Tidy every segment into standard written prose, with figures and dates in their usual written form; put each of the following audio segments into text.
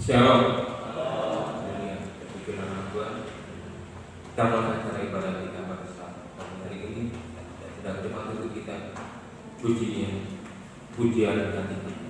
Shalom. Kita mulai acara ibadah kita pada saat hari ini. Sudah terima untuk kita pujian hati kita.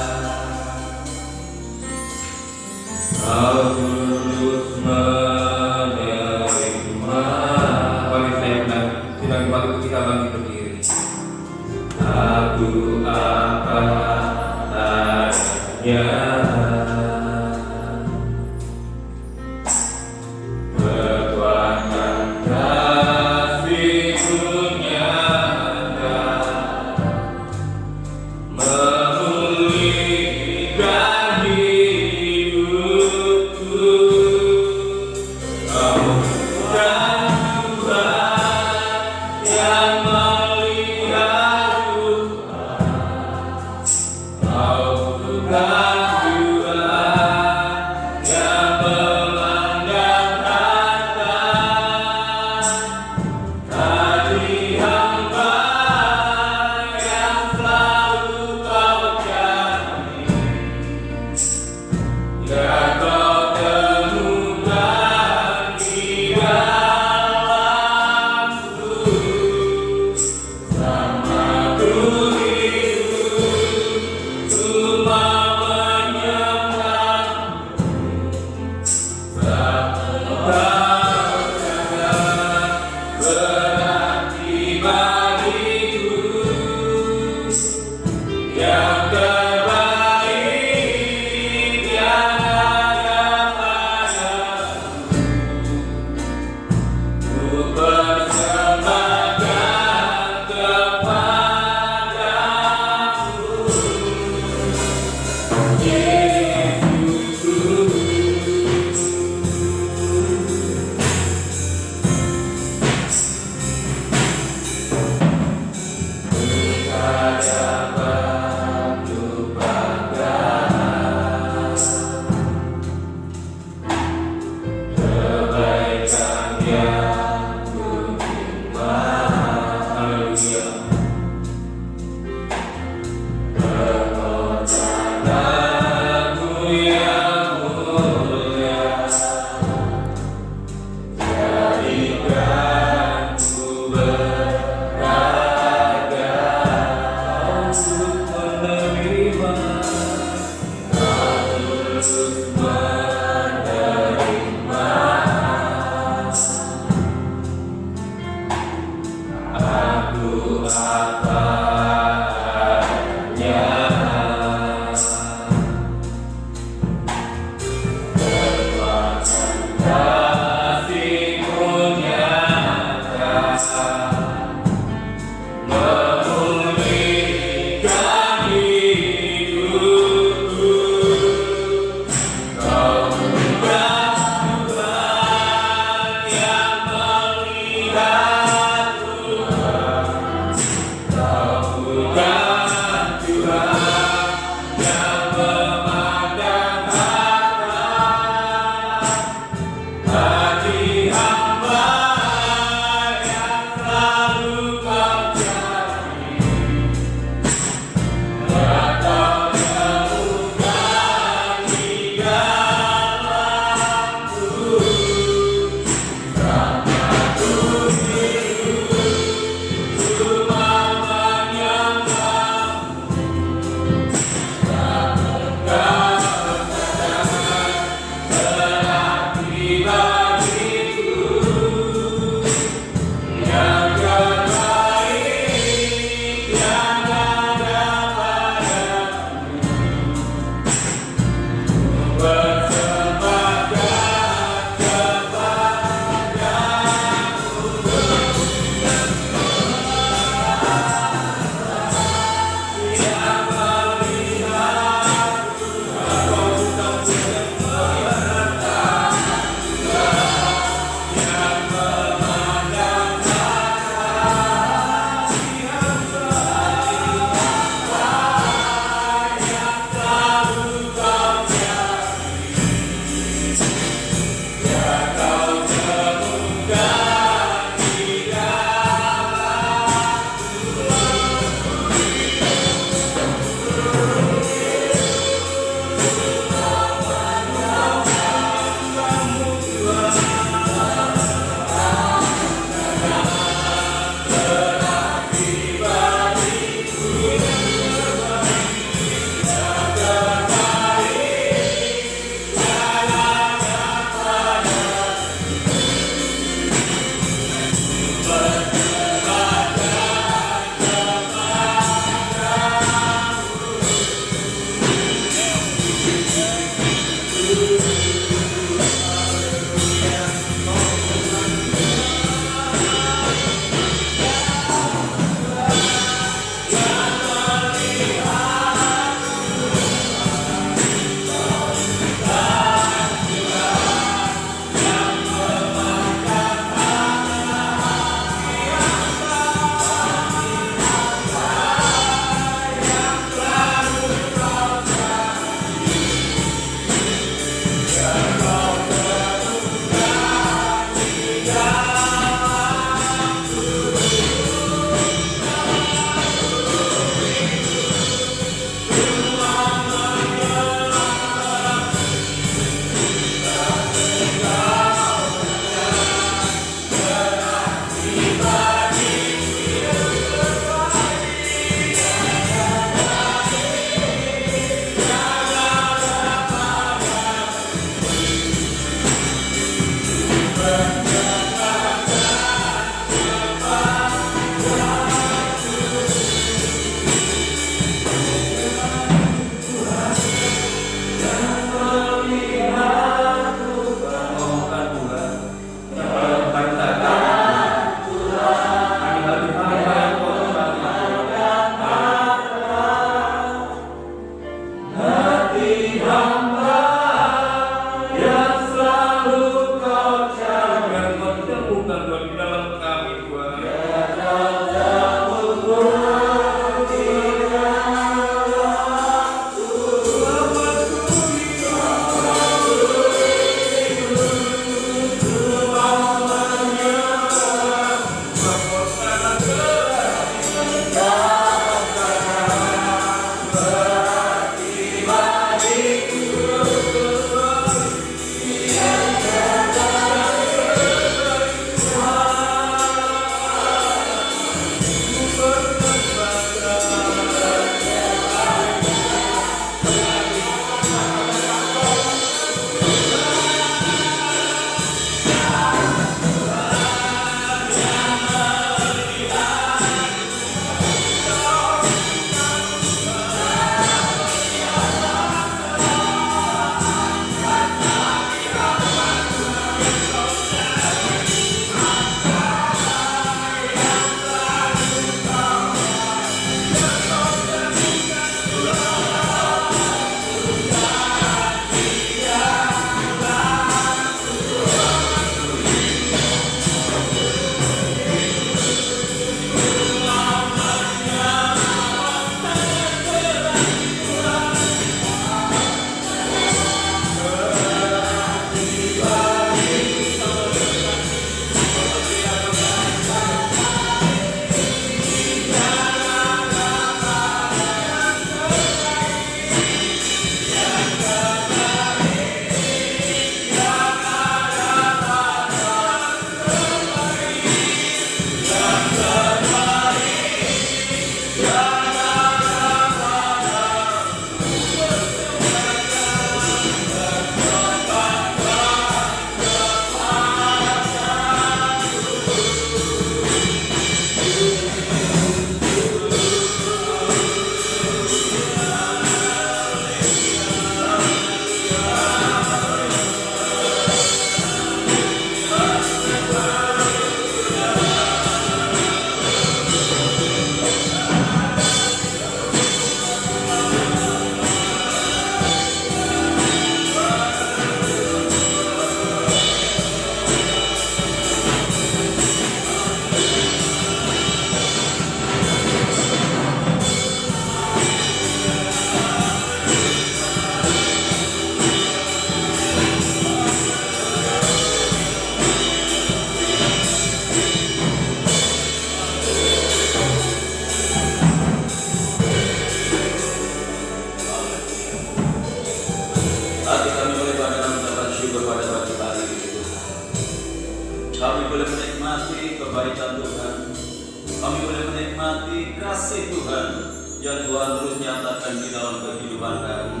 yang Tuhan terus nyatakan di dalam kehidupan kami.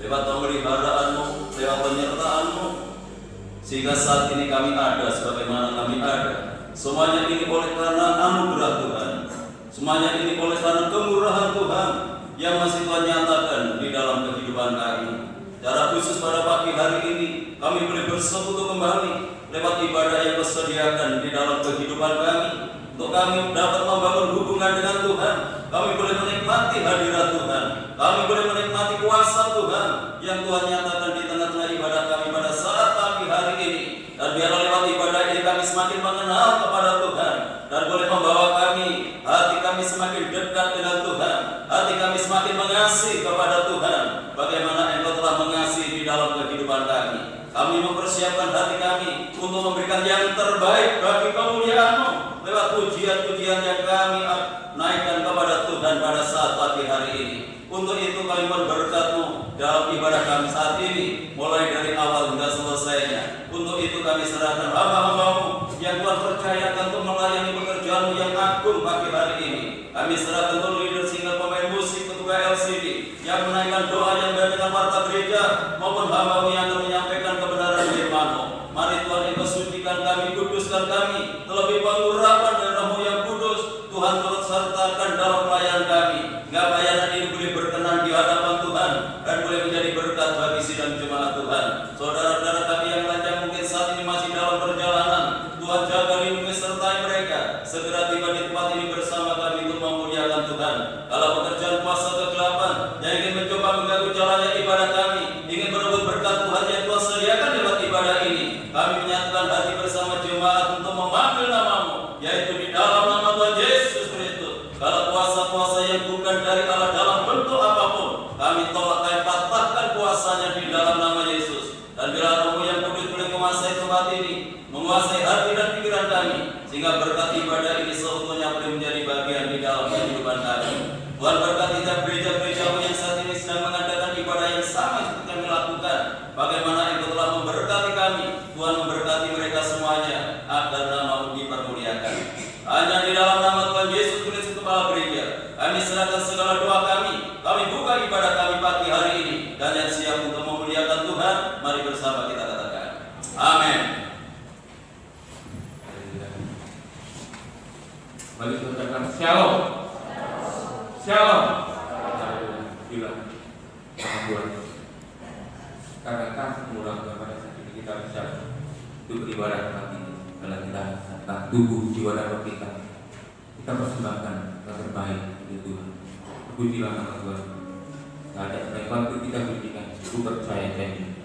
Lewat pemeliharaan-Mu, lewat penyertaan-Mu, sehingga saat ini kami ada sebagaimana kami ada. Semuanya ini oleh karena anugerah Tuhan. Semuanya ini oleh karena kemurahan Tuhan yang masih Tuhan nyatakan di dalam kehidupan kami. Secara khusus pada pagi hari ini kami boleh bersekutu kembali lewat ibadah yang disediakan di dalam kehidupan kami. Untuk kami dapat membangun hubungan dengan Tuhan, kami boleh menikmati hadirat Tuhan, kami boleh menikmati kuasa Tuhan yang Tuhan nyatakan di tengah-tengah ibadah kami pada saat pagi hari ini. Dan biarlah lewat ibadah ini kami semakin mengenal kepada Tuhan, dan boleh membawa hati kami semakin dekat dengan Tuhan, hati kami semakin mengasihi kepada Tuhan, bagaimana Engkau telah mengasihi di dalam kehidupan kami. Kami mempersiapkan hati kami untuk memberikan yang terbaik bagi kemuliaan-Mu lewat pujian-pujian yang kami naikkan kepada Tuhan pada saat pagi hari ini. Untuk itu kami mohon berkat-Mu dalam ibadah kami saat ini, mulai dari awal hingga selesainya. Untuk itu kami serahkan hamba-hamba-Mu yang Tuhan percayakan untuk melayani pekerjaan-Mu yang agung pagi hari ini. Kami serahkan untuk leader single, pemain musik, ketua LCD yang menaikkan doa yang baik dengan warta gereja, maupun hamba-Mu yang akan menyampaikan kebenaran firman-Mu. Mari Tuhan Engkau sucikan kami, kuduskan kami, terlebih pengurapan dan Roh-Mu yang kudus. Tuhan turut sertakan dalam pelayanan kami, hingga pelayanan ini boleh berkenan di hadapan Tuhan dan boleh menjadi berkat bagi sidang jemaat Tuhan. Saudara-saudara kami yang lanjang mungkin saat ini masih dalam perjalanan, Tuhan jaga lindungi sertai mereka, segera tiba di tempat ini bersama kami untuk memuliakan Tuhan. Kalau pekerjaan puasa kegelapan yang ingin mencoba mengganggu jalannya ibadah kami, ingin merebut berkat Tuhan yang Tuhan sediakan lewat ibadah ini, kami menyatukan hati bersama jemaat untuk memanggil nama-Mu, yaitu di dalam nama Tuhan Yesus Kristus. Kalau puasa-puasa yang bukan dari Allah dalam bentuk apapun, kami tolak, kami patahkan puasanya di dalam nama Yesus. Dan bila Roh-Mu yang kudus boleh menguasai tempat ini, menguasai hati dan pikiran kami, sehingga berkat ibadah ini seutuhnya boleh menjadi bagian di dalam kehidupan kami. Tuhan berkati gereja-gereja-Mu yang saat ini sedang mengadakan ibadah yang sama seperti yang kami lakukan. Bagaimana Engkau telah memberkati kami, Tuhan memberkati mereka semuanya, agar nama-Mu dipermuliakan. Hanya di dalam nama Tuhan Yesus Kristus Kepala Gereja, kami serahkan segala doa kami buka ibadah kami pagi hari ini, dan yang siap untuk memuliakan Tuhan, mari bersama kita katakan, amin. Mari kita katakan shalom. Shalom. Bila Tuhan karena kasih murah kepada saat ini kita bisa untuk beribadah tempat ini. Kalau kita tak tubuh jiwa dan roh kita persembahkan yang terbaik untuk Tuhan. Pujilah nama Tuhan. Tak ada yang waktu kita berikan. Aku percaya ini.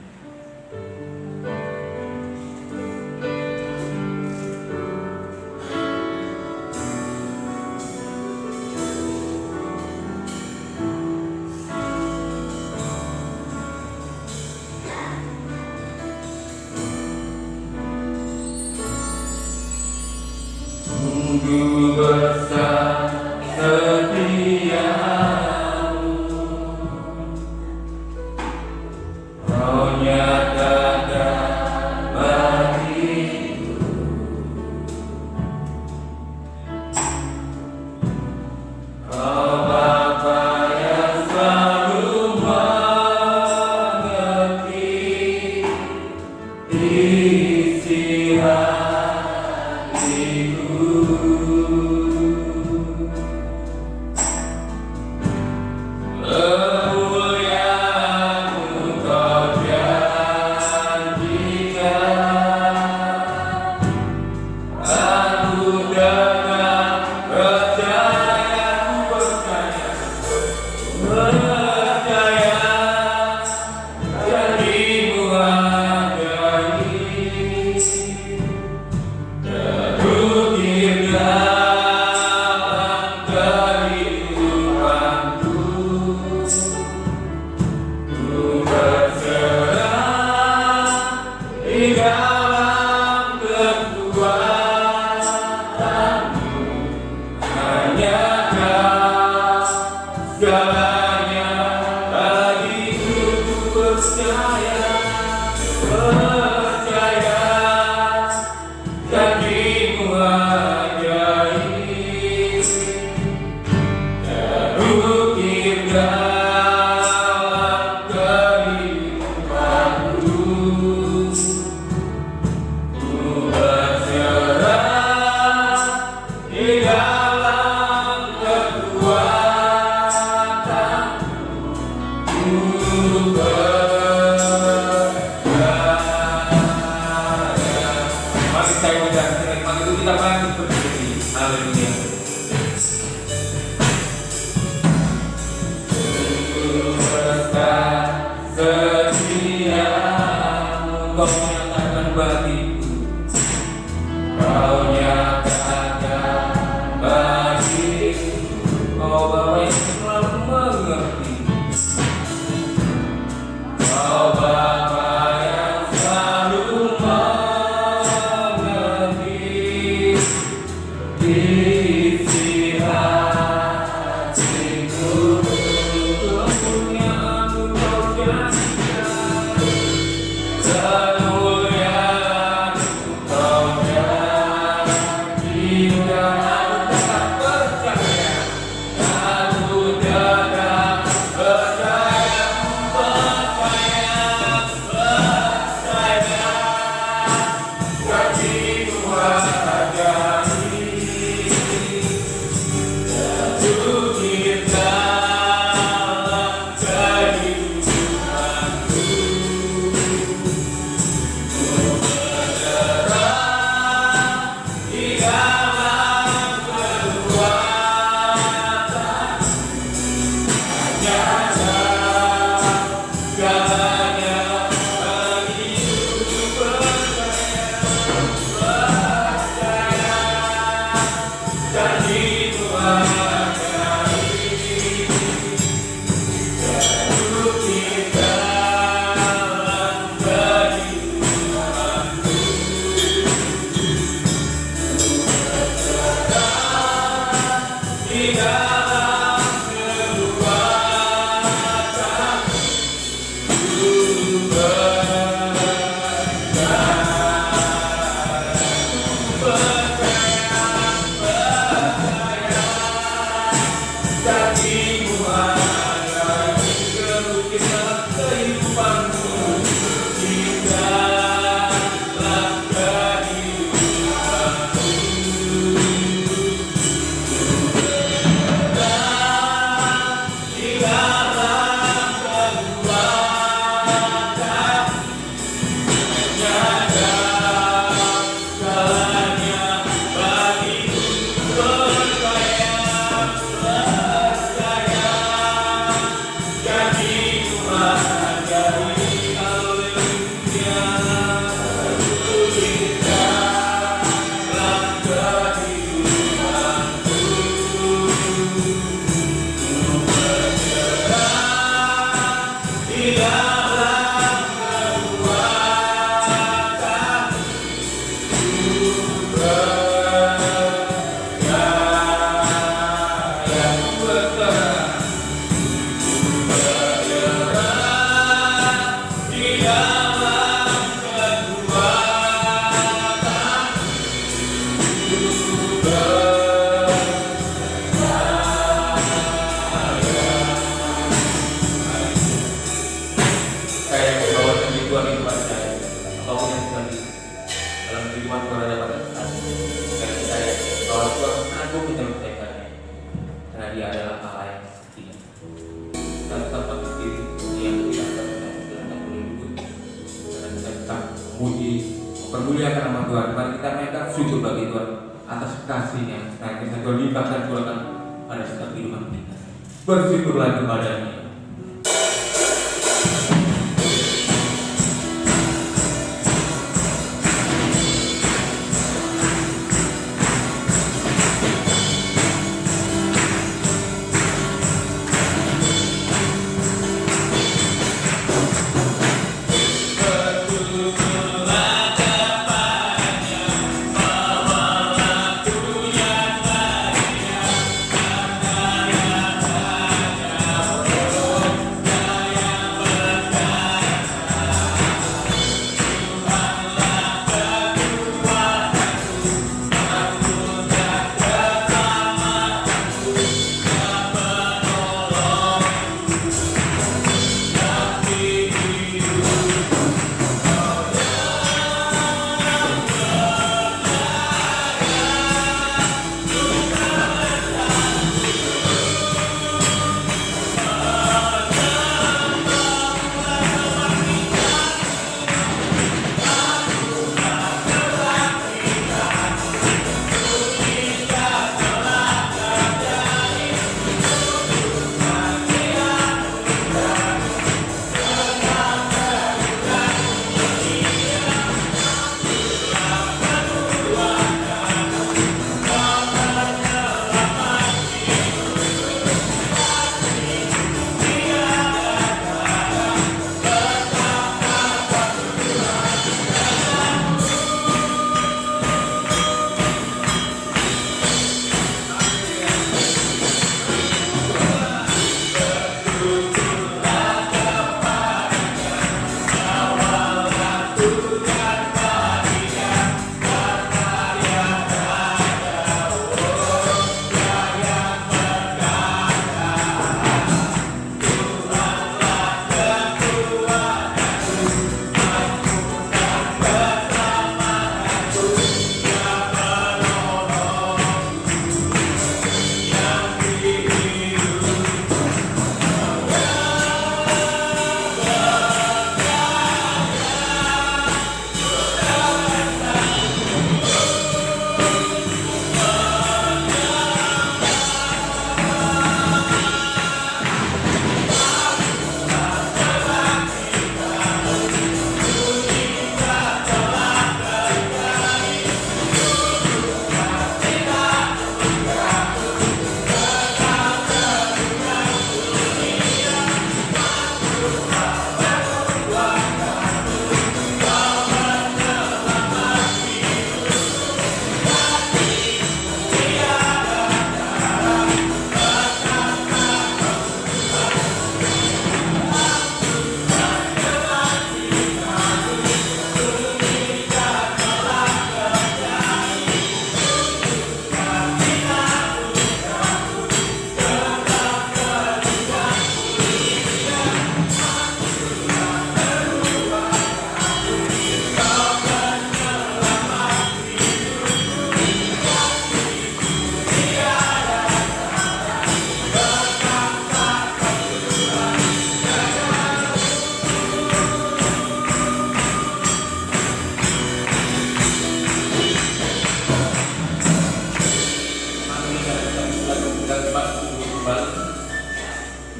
Sungguh besar setiamu, Kau nyatakan bagiku. Kau Bapa yang selalu mengerti isi Bukit dalam kehidupanku, ku berserah di dalam kekuatanmu, ku berjaya. Mari saya ucapkan firman itu, kita bangkit berdiri. Haleluya. Setiamu kau nyatakan bagiku, kau nyatakan bagiku, kau Bapa yang selalu mengerti, kau Bapa yang selalu mengerti isi hatiku. Kemuliaan-Mu kau janjikan, kemuliaan-Mu kau janjikan. Aku tetap percaya, aku tetap percaya, janji-Mu ajaib. Bukit dalam kehidupanku, ku berserah di dalam kekuatanmu, nyata segalanya bagiku, percaya, janji-Mu ajaib. Bukit dalam kehidupanku, di dalam kekuatanmu, ku percaya, janji-Mu ajaib. Ke bukit dalam kehidupanmu, di dalam kehidupanku, di dalam kekuatanmu, nyata segalanya bagiku, percaya, janji-Mu ajaib. Haleluya. Bukit dalam kehidupanku, ku berserah di dalam kekuatanmu, ku berjaya. Ku berserah di dalam kekuatanmu, ku berjaya. Saya membawa kehidupan itu pada saya, apapun yang terjadi dalam kehidupan keluarga pada saat ini, dan saya bahwa Tuhan sanggup kita menyelesaikannya, karena Dia adalah Allah yang setia. Kita tetap berdiri yang tidak akan melindungi, dan kita tetap memuji, mempermuliakan nama Tuhan. Mari kita naikkan syukur bagi Tuhan atas kasih-Nya, yang bisa Tuhan limpahkan curahkan pada setiap kehidupan kita. Bersyukurlah kepada-Nya.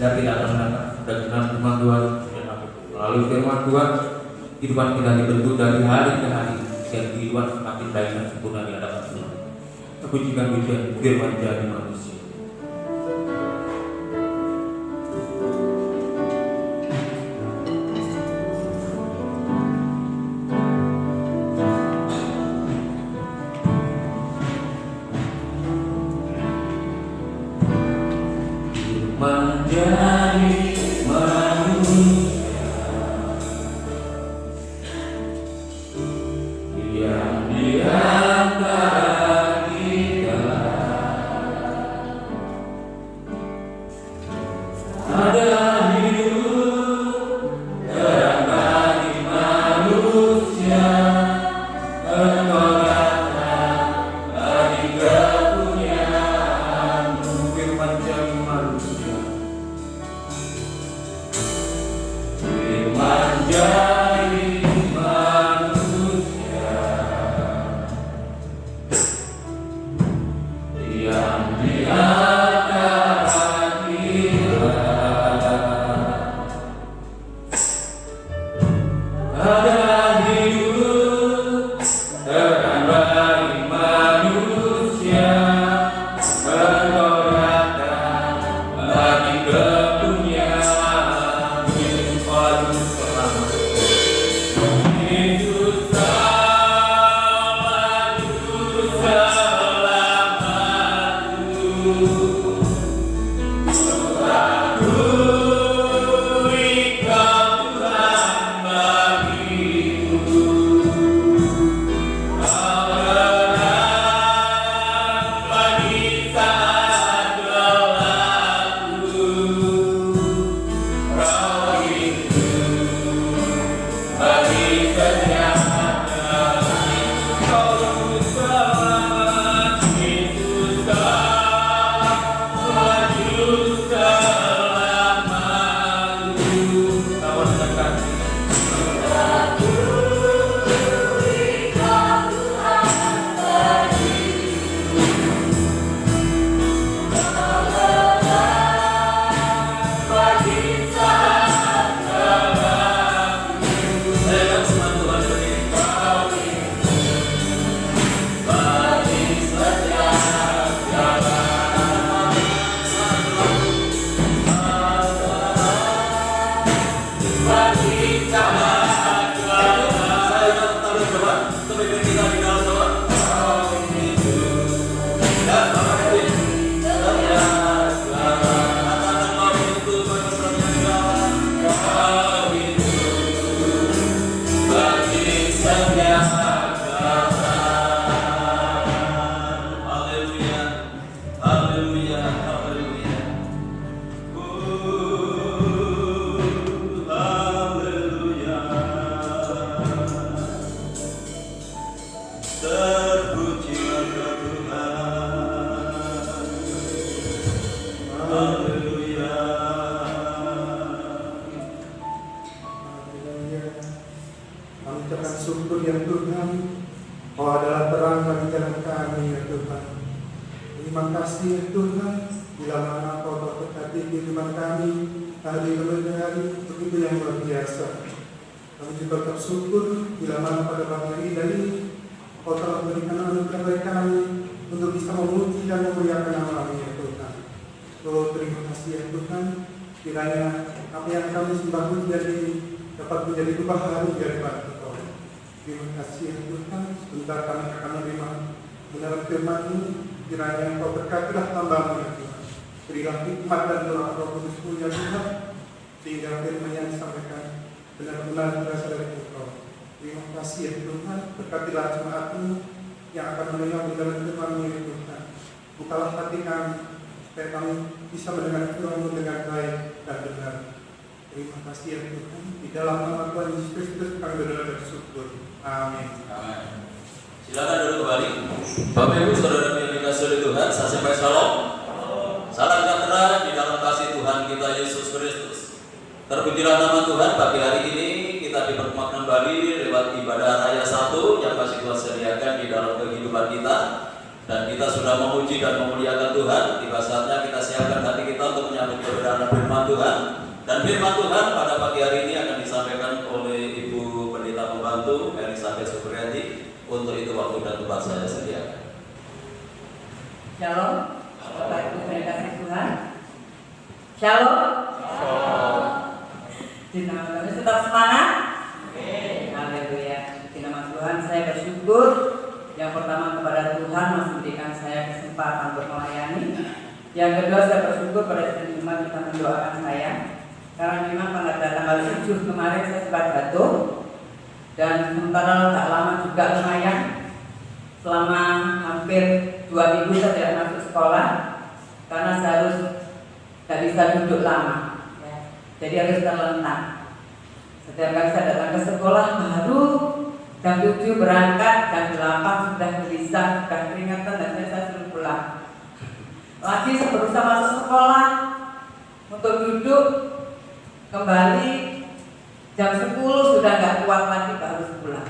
dan tidak akan mendapat dengan firman Tuhan. Melalui firman Tuhan, kehidupan kita dibentuk dari hari ke hari, sehingga kehidupan semakin baik dan sempurna di hadapan Tuhan. Pujikan pujian firman jadi manusia. Menjadi manusia yang di antara kita, ada hidup terang bagi manusia, penghormatan bagi kepunyaan. Firman jadi manusia. Menjadi manusia yang di antara kita, ada hidup terang bagi manusia, penghormatan bagi kepunyaan. Yesus selamat. Yesus selamat, Yesus selamat. Akui Kau Tuhan bagiku. Kau terang bagi saat gelapku. Kau itu bagi kesehatan. Kau selamat, Yesus selamat, Yesus selamat. Kawan dekat. Saya akan sembah Tuhan berdiri. Bagi setiap jalan, Bagi sahabat saya akan taruh Tuhan, pemimpin kita di dalam Tuhan. Dan Bapak Dewi, setiap jalan, katakan mau itu berkesannya di dalam. bagi setiap Haleluya, haleluya, haleluya. Haleluya. Terpujilah Tuhan. Haleluya. Haleluya. Kami ucapkan syukur ya Tuhan, Kau adalah terang bagi jalan kami ya Tuhan. Terima kasih ya Tuhan, bila mana Kau berkati kehidupan kami hari demi hari, begitu yang luar biasa. Kami juga bersyukur bila mana pada pagi hari ini Kau telah memberikan anugerah bagi kami untuk bisa memuji dan memuliakan nama-Mu ya Tuhan. Oh, terima kasih ya Tuhan, kiranya apa yang kami sembah menjadi dapat menjadi kebahagiaan daripada Engkau. Terima kasih ya Tuhan, sebentar kami akan menerima benar firman-Mu, kiranya Engkau berkatilah hamba-Mu ya Tuhan. Berilah hikmat dan doa Roh Kudus-Mu ya Tuhan, sehingga firman yang disampaikan benar-benar berasal dari Engkau. Terima kasih ya Tuhan, berkatilah jemaat-Mu yang akan mendengar dalam firman-Mu ya Tuhan. Bukalah hati kami, supaya kami bisa mendengar firman-Mu dengan baik dan benar. Terima kasih ya Tuhan, di dalam nama Tuhan Yesus Kristus kami berdoa dan bersyukur. Amin. Silakan duduk kembali. Bapak Ibu Saudara yang dikasihi oleh Tuhan, saya sampaikan shalom. Salam sejahtera di dalam kasih Tuhan kita Yesus Kristus. Terpujilah nama Tuhan. Pagi hari ini kita dipertemukan kembali lewat ibadah raya 1 yang masih Tuhan sediakan di dalam kehidupan kita. Dan kita sudah memuji dan memuliakan Tuhan. Tiba saatnya kita siapkan hati kita untuk menyambut kebenaran firman Tuhan. Dan firman Tuhan pada pagi hari ini akan disampaikan oleh Ibu Pendeta Pembantu Elizabeth Supriyati. Untuk itu waktu dan tempat saya sediakan. Shalom, Bapak Ibu yang kasih Tuhan. Shalom. Di nama Tuhan tetap semangat. Haleluya. Di nama Tuhan saya bersyukur. Yang pertama kepada Tuhan masih memberikan saya kesempatan untuk melayani. Yang kedua saya bersyukur pada setiap Jumat kita mendoakan saya. Karena memang pada tanggal 7 kemarin saya sempat jatuh. Dan sementara tak lama juga lumayan. Selama hampir 2 minggu saya tidak masuk sekolah karena saya harus tidak bisa duduk lama, ya. Jadi harus terlentang. Setiap kali saya datang ke sekolah baru jam 7 berangkat, jam 8 sudah gelisah, sudah keringatan dan saya suruh pulang. Lagi saya berusaha masuk sekolah untuk duduk kembali jam 10 sudah nggak kuat lagi harus pulang.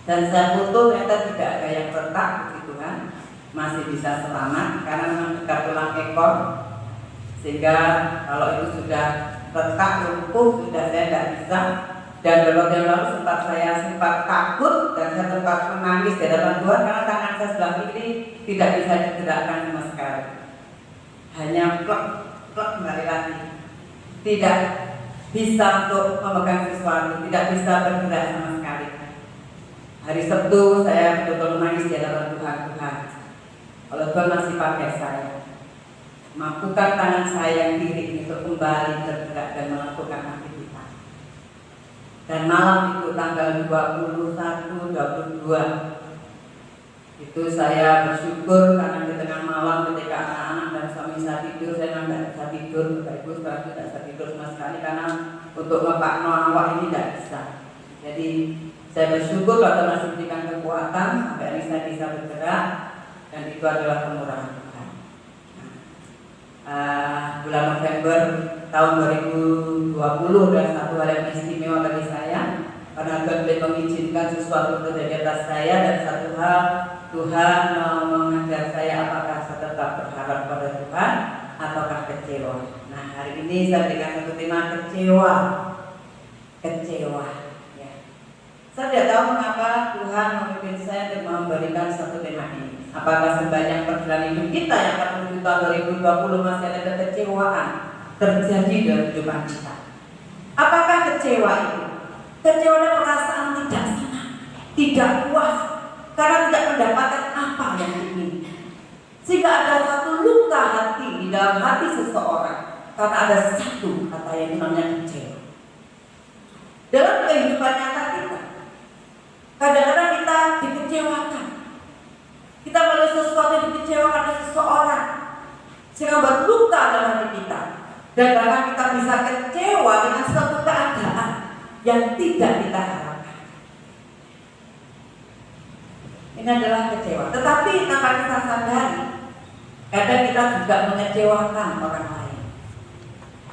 Dan saya foto ternyata tidak ada yang retak begitu kan, masih bisa selamat karena memang dekat tulang ekor, sehingga kalau itu sudah retak lumpuh sudah saya tidak bisa. Dan beberapa yang lalu sempat takut dan saya sempat menangis di hadapan Tuhan karena tangan saya sebelah kiri tidak bisa digerakkan sama sekali, hanya plek kembali lagi, tidak bisa untuk memegang sesuatu, tidak bisa bergerak sama sekali. Hari Sabtu saya betul-betul menangis di hadapan Tuhan. Kalau Tuhan masih pakai saya, mampukan tangan saya yang kiri untuk kembali bergerak dan melakukan aktivitas. Dan malam itu tanggal 21, 22 itu saya bersyukur karena di tengah malam ketika anak-anak dan suami saya tidur, saya memang tidak bisa tidur. Bapak Ibu sekarang tidak bisa tidur sama sekali karena untuk ngepak awak ini tidak bisa. Jadi saya bersyukur kalau masih memberikan kekuatan sampai ini saya bisa bergerak, dan itu adalah kemurahan Tuhan. Bulan November tahun 2020 adalah satu hal yang istimewa bagi saya karena Tuhan boleh mengizinkan sesuatu terjadi atas saya, dan satu hal Tuhan mau mengajar saya apakah saya tetap berharap pada Tuhan ataukah kecewa. Nah hari ini saya berikan satu tema kecewa. Ya. Saya tidak tahu mengapa Tuhan memimpin saya untuk memberikan satu tema ini. Apakah sebanyak perjalanan hidup kita yang akan menuju tahun 2020 masih ada kekecewaan terjadi dalam kehidupan kita? Apakah kecewa itu? Kecewa adalah perasaan tidak senang, tidak puas karena tidak mendapatkan apa yang diinginkan. Sehingga ada satu luka hati di dalam hati seseorang karena ada satu kata yang namanya kecewa. Dalam kehidupan nyata kita, kadang-kadang kita dikecewakan. Kita melihat sesuatu yang dikecewakan oleh seseorang sehingga berluka dalam hati kita. Dan bahkan kita bisa kecewa dengan suatu keadaan yang tidak kita harapkan. Ini adalah kecewa. Tetapi tanpa kita sadari, kadang kita juga mengecewakan orang lain.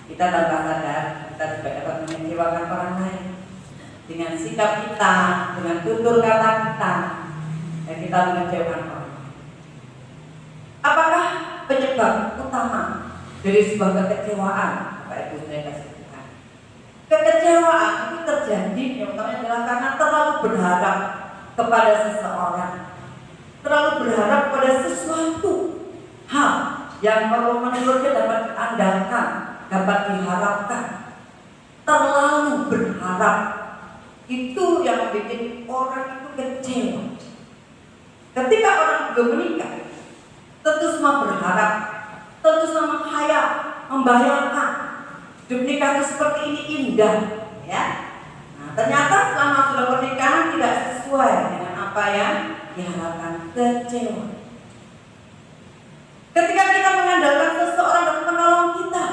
Kita tanpa sadar, kita juga dapat mengecewakan orang lain dengan sikap kita, dengan tutur kata kita, dan kita mengecewakan orang. Apakah penyebab utama dari sebuah kekecewaan? Bapak Ibu saya kasih Tuhan. Kekecewaan itu terjadi yang utama adalah karena terlalu berharap kepada seseorang, terlalu berharap pada sesuatu hal yang menurutnya dapat diandalkan, dapat diharapkan. Terlalu berharap itu yang membuat orang itu kecewa. Ketika orang belum menikah, tentu semua berharap, tentu semua menghayal, membayangkan hidup nikah itu seperti ini indah, ya. Nah, ternyata selama sudah pernikahan tidak sesuai dengan apa yang diharapkan, kecewa. Ketika kita mengandalkan seseorang untuk menolong kita,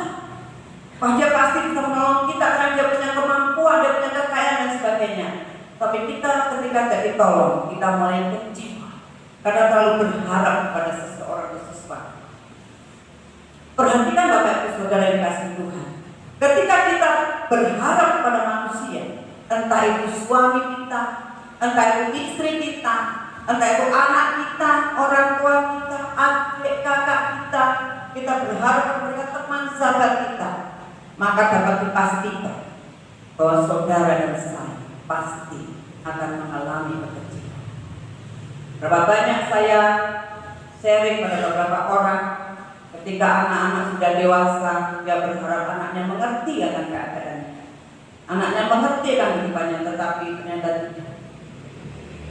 dia pasti bisa menolong kita karena dia punya kemampuan, dia punya kekayaan dan sebagainya. Tapi kita ketika tidak ditolong, kita mulai kecewa karena terlalu berharap pada seseorang atau sesuatu. Perhatikan Bapak Ibu Saudara yang dikasihi Tuhan. Ketika kita berharap pada manusia, entah itu suami kita, entah itu istri kita, entah itu anak kita, orang tua kita, adik kakak kita berharap kepada teman sahabat kita. maka dapat dipastikan bahwa saudara dan saya pasti akan mengalami kekecilan. Berapa banyak saya sharing pada beberapa orang, ketika anak-anak sudah dewasa, dia berharap anaknya mengerti akan keadaannya, anaknya mengerti akan kehidupannya, tetapi ternyata tidak,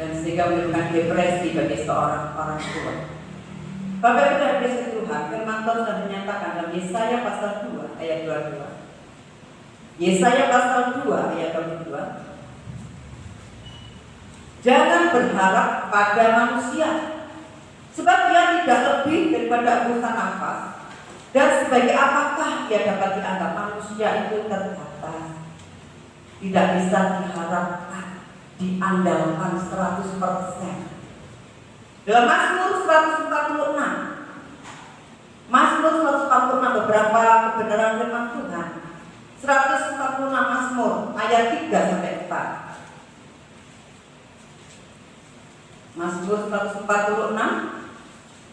dan sehingga menimbulkan depresi bagi seorang orang tua. Bapak Ibu dan Saudara Tuhan, firman Tuhan sudah menyatakan dalam Yesaya pasal 2 ayat 22. Yesaya pasal 2 ayat 22. Jangan berharap pada manusia, sebab dia tidak lebih daripada urusan nafas, dan sebagai apakah dia dapat dianggap manusia itu terbatas, tidak bisa diharapkan, diandalkan 100%. Dalam Mazmur 146 beberapa kebenaran firman Tuhan. 146 Mazmur ayat 3 sampai 4. Mazmur 146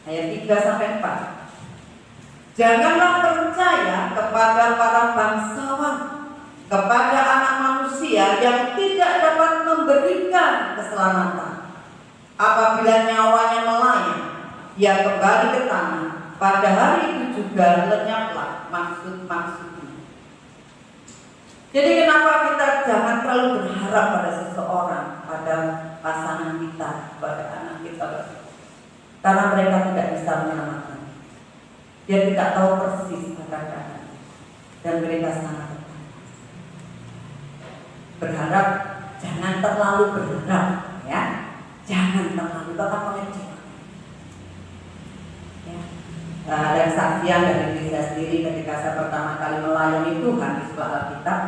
ayat 3 sampai 4. Janganlah percaya kepada para bangsawan, kepada anak manusia yang tidak dapat memberikan keselamatan. Apabila nyawanya melayang, ia kembali ke tanah. Pada hari itu juga lenyaplah maksud-maksudnya. Jadi kenapa kita jangan terlalu berharap pada seseorang, pada pasangan kita, pada anak kita, karena mereka tidak bisa menyelamatkan. Dia tidak tahu persis keadaan dan mereka sangat berharap. Jangan terlalu berharap, ya. Jangan terlalu, tetap mengecewakan. Ya. Dan saksian dari diri saya sendiri ketika saya pertama kali melayani Tuhan di sebuah Alkitab,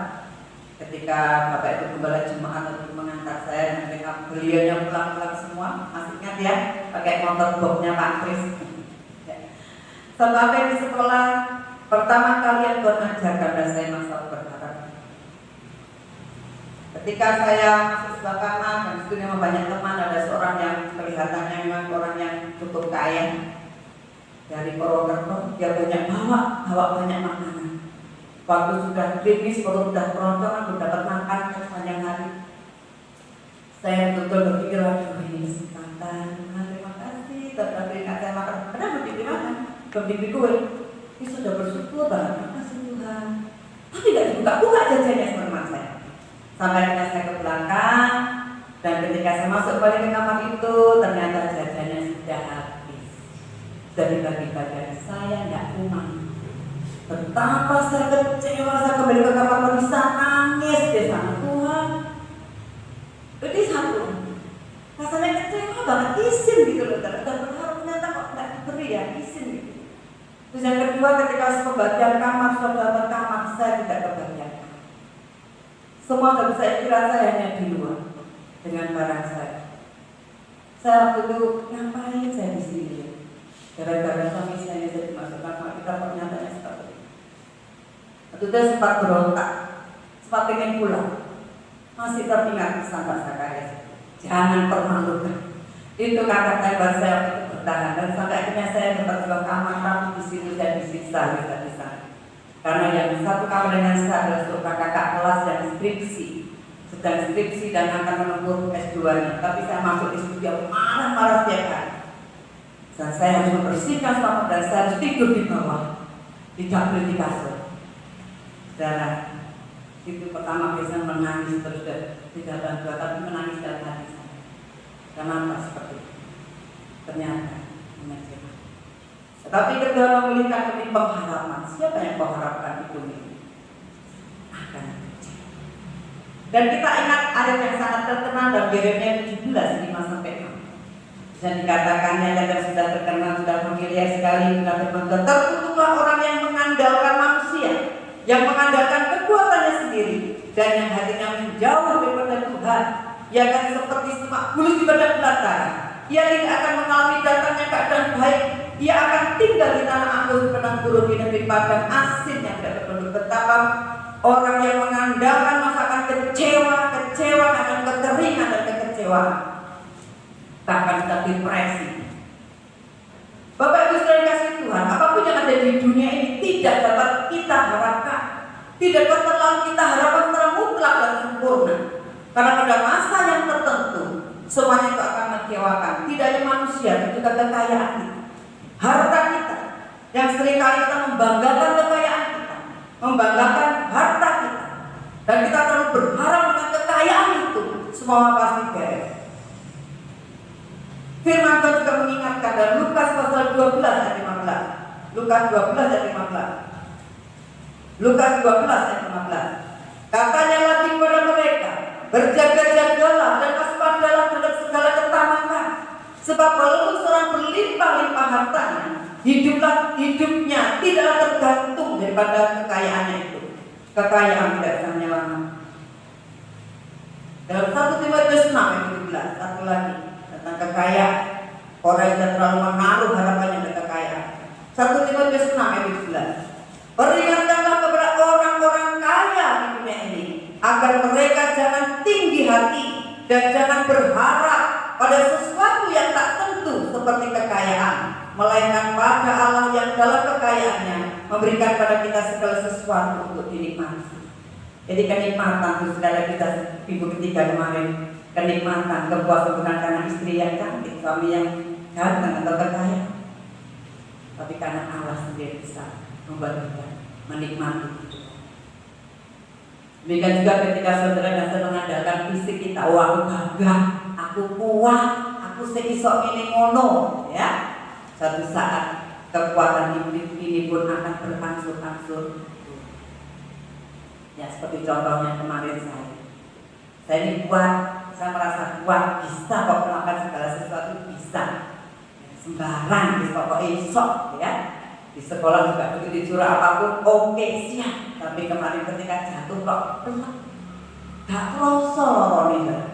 ketika Bapak Ibu Gembala Jemaat untuk mengantar saya dan mereka beliaunya pulang-pulang semua, masih ingat ya, pakai motor boxnya Pak Kris. Sampai di sekolah pertama kali yang Tuhan ajarkan dan saya masih berharap. Ketika saya masuk sebuah kamar dan itu memang banyak teman, ada seorang yang kelihatannya memang orang yang cukup kaya dari Purwokerto, dia bawa banyak makanan. Waktu sudah kritis, perut sudah keroncongan, belum dapat makan sepanjang hari. Saya betul berpikir, aduh ini kesempatan, terima kasih, tetap berikan saya makan. Kenapa belum diberi makan? Belum diberi kue. Ini sudah bersyukur banget, makasih Tuhan. Tapi tidak dibuka-buka jajannya teman saya. Sampai akhirnya saya ke belakang, dan ketika saya masuk balik ke kamar itu, ternyata jajannya sudah habis. Dari bagi-bagian saya tidak kuman. Betapa saya kecewa, saya kembali ke kamar bisa nangis di sana. Tuhan, jadi satu, rasanya kecewa banget, izin gitu loh. Dan berharap ternyata kok tidak diberi ya, izin gitu. Terus yang kedua, ketika pembagian kamar, sudah dapat kamar, saya tidak kebagian. Semua tidak bisa istirahat, saya hanya di luar dengan barang saya. Saya waktu itu ngapain saya di sini? Gara-gara suami saya jadi dimasukkan kamar, kita pernyataannya seperti itu. Waktu itu saya sempat berontak, sempat ingin pulang. Masih teringat pesan Pak Zakaria, jangan permalukan. Itu kata tembak saya waktu itu bertahan, dan sampai akhirnya saya dapat sebuah kamar, tapi di situ saya disiksa bisa-bisa. Karena yang satu kamar dengan saya adalah seorang kakak kelas yang sedang skripsi dan akan menempuh S2-nya. Tapi saya masuk di situ dia marah-marah setiap hari. Dan saya harus membersihkan kamar dan saya harus tidur di bawah, tidak boleh di kasur. Dan itu pertama biasanya menangis terus tidak bantu, tapi menangis dalam hati saya. Kenapa seperti itu? Ternyata mengecewakan. Tetapi kedua memiliki demi pengharapan. Siapa yang mengharapkan hidup ini? Akan kecewa. Dan kita ingat ayat yang sangat terkenal dalam Yeremia 17:5-6. Dan dikatakannya yang sudah terkenal, sudah familiar sekali, terkutuklah orang yang mengandalkan manusia, yang mengandalkan kekuatannya sendiri, dan yang hatinya menjauh daripada Tuhan. Ia akan seperti semak bulus di padang belantara. Ia tidak akan mengalami datangnya keadaan baik. Ia akan tinggal di tanah anggur padang gurun, di negeri padang asin yang tidak berpenduduk. Betapa orang yang mengandalkan masa akan kecewa akan kekeringan dan kekecewaan, bahkan depresi. Bapak Ibu sekalian kasih Tuhan, apapun yang ada di dunia ini tidak dapat kita harapkan. Tidak dapat terlalu kita harapkan secara mutlak dan sempurna. Karena pada masa yang tertentu semuanya itu akan mengecewakan. Tidak hanya manusia, tapi juga kekayaan kita, harta kita, yang seringkali kita membanggakan kekayaan kita, membanggakan harta kita, dan kita terlalu berharap dengan kekayaan itu semua pasti beres. Firman Tuhan juga mengingatkan dalam Lukas pasal 12 ayat 15. Lukas 12 ayat 15. Lukas 12 ayat 15. Katanya lagi kepada mereka, berjaga-jagalah dan waspadalah terhadap segala ketamakan, sebab walaupun seorang berlimpah-limpah hartanya, hidupnya tidaklah tergantung daripada kekayaannya itu. Kekayaan tidak bisa menyelamatkan. Dalam 1 Timotius 6 ayat 17, satu lagi tentang kekayaan. Orang yang terlalu menaruh harapannya ke kekayaan. 1 Timotius 6 ayat 17. Peringatkanlah kepada orang-orang kaya di dunia ini agar mereka jangan tinggi hati dan jangan berharap pada sesuatu yang tak tentu seperti kekayaan, melainkan pada Allah yang dalam kekayaannya memberikan pada kita segala sesuatu untuk dinikmati. Jadi kenikmatan itu segala kita minggu ketiga kemarin, kenikmatan, kepuasan bukan karena istri yang cantik, suami yang ganteng atau kekayaan, tapi karena Allah sendiri bisa membuat kita menikmati itu. Demikian juga ketika saudara dan saudara mengandalkan fisik kita, oh aku gagah, aku kuat, aku seisok ini ngono, ya. Satu saat kekuatan ini pun akan berangsur-angsur. Ya seperti contohnya kemarin saya ini kuat, saya merasa kuat, bisa kok melakukan segala sesuatu, bisa. Sembarang, bisa kok esok, ya. Di sekolah juga begitu disuruh apapun, oke siap. Tapi kemarin ketika jatuh kok gak kroso lorone.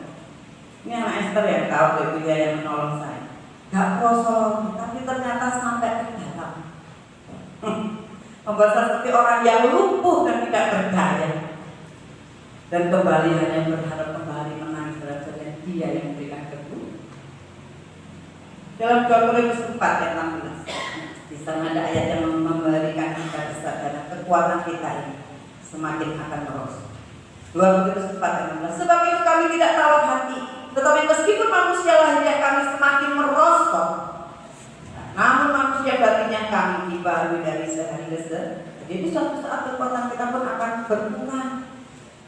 Ini anak Esther yang tahu itu dia yang menolong saya. Gak kroso, tapi ternyata sampai ke dalam. Membuat saya seperti orang yang lumpuh dan tidak berdaya. Dan kembali hanya berharap kembali menangis dalam dia yang memberikan kebutuhan. Dalam 2 Korintus 4 ayat 16. Di sana ada ayat yang memberikan kita kesadaran kekuatan kita ini semakin akan merosot. 2 Korintus 4 ayat 16. Sebab itu kami tidak tawar hati, tetapi meskipun manusia lahirnya kami semakin merosot, namun manusia batinnya kami dibaharui dari sehari ke sehari. Jadi suatu saat kekuatan kita pun akan berkurang.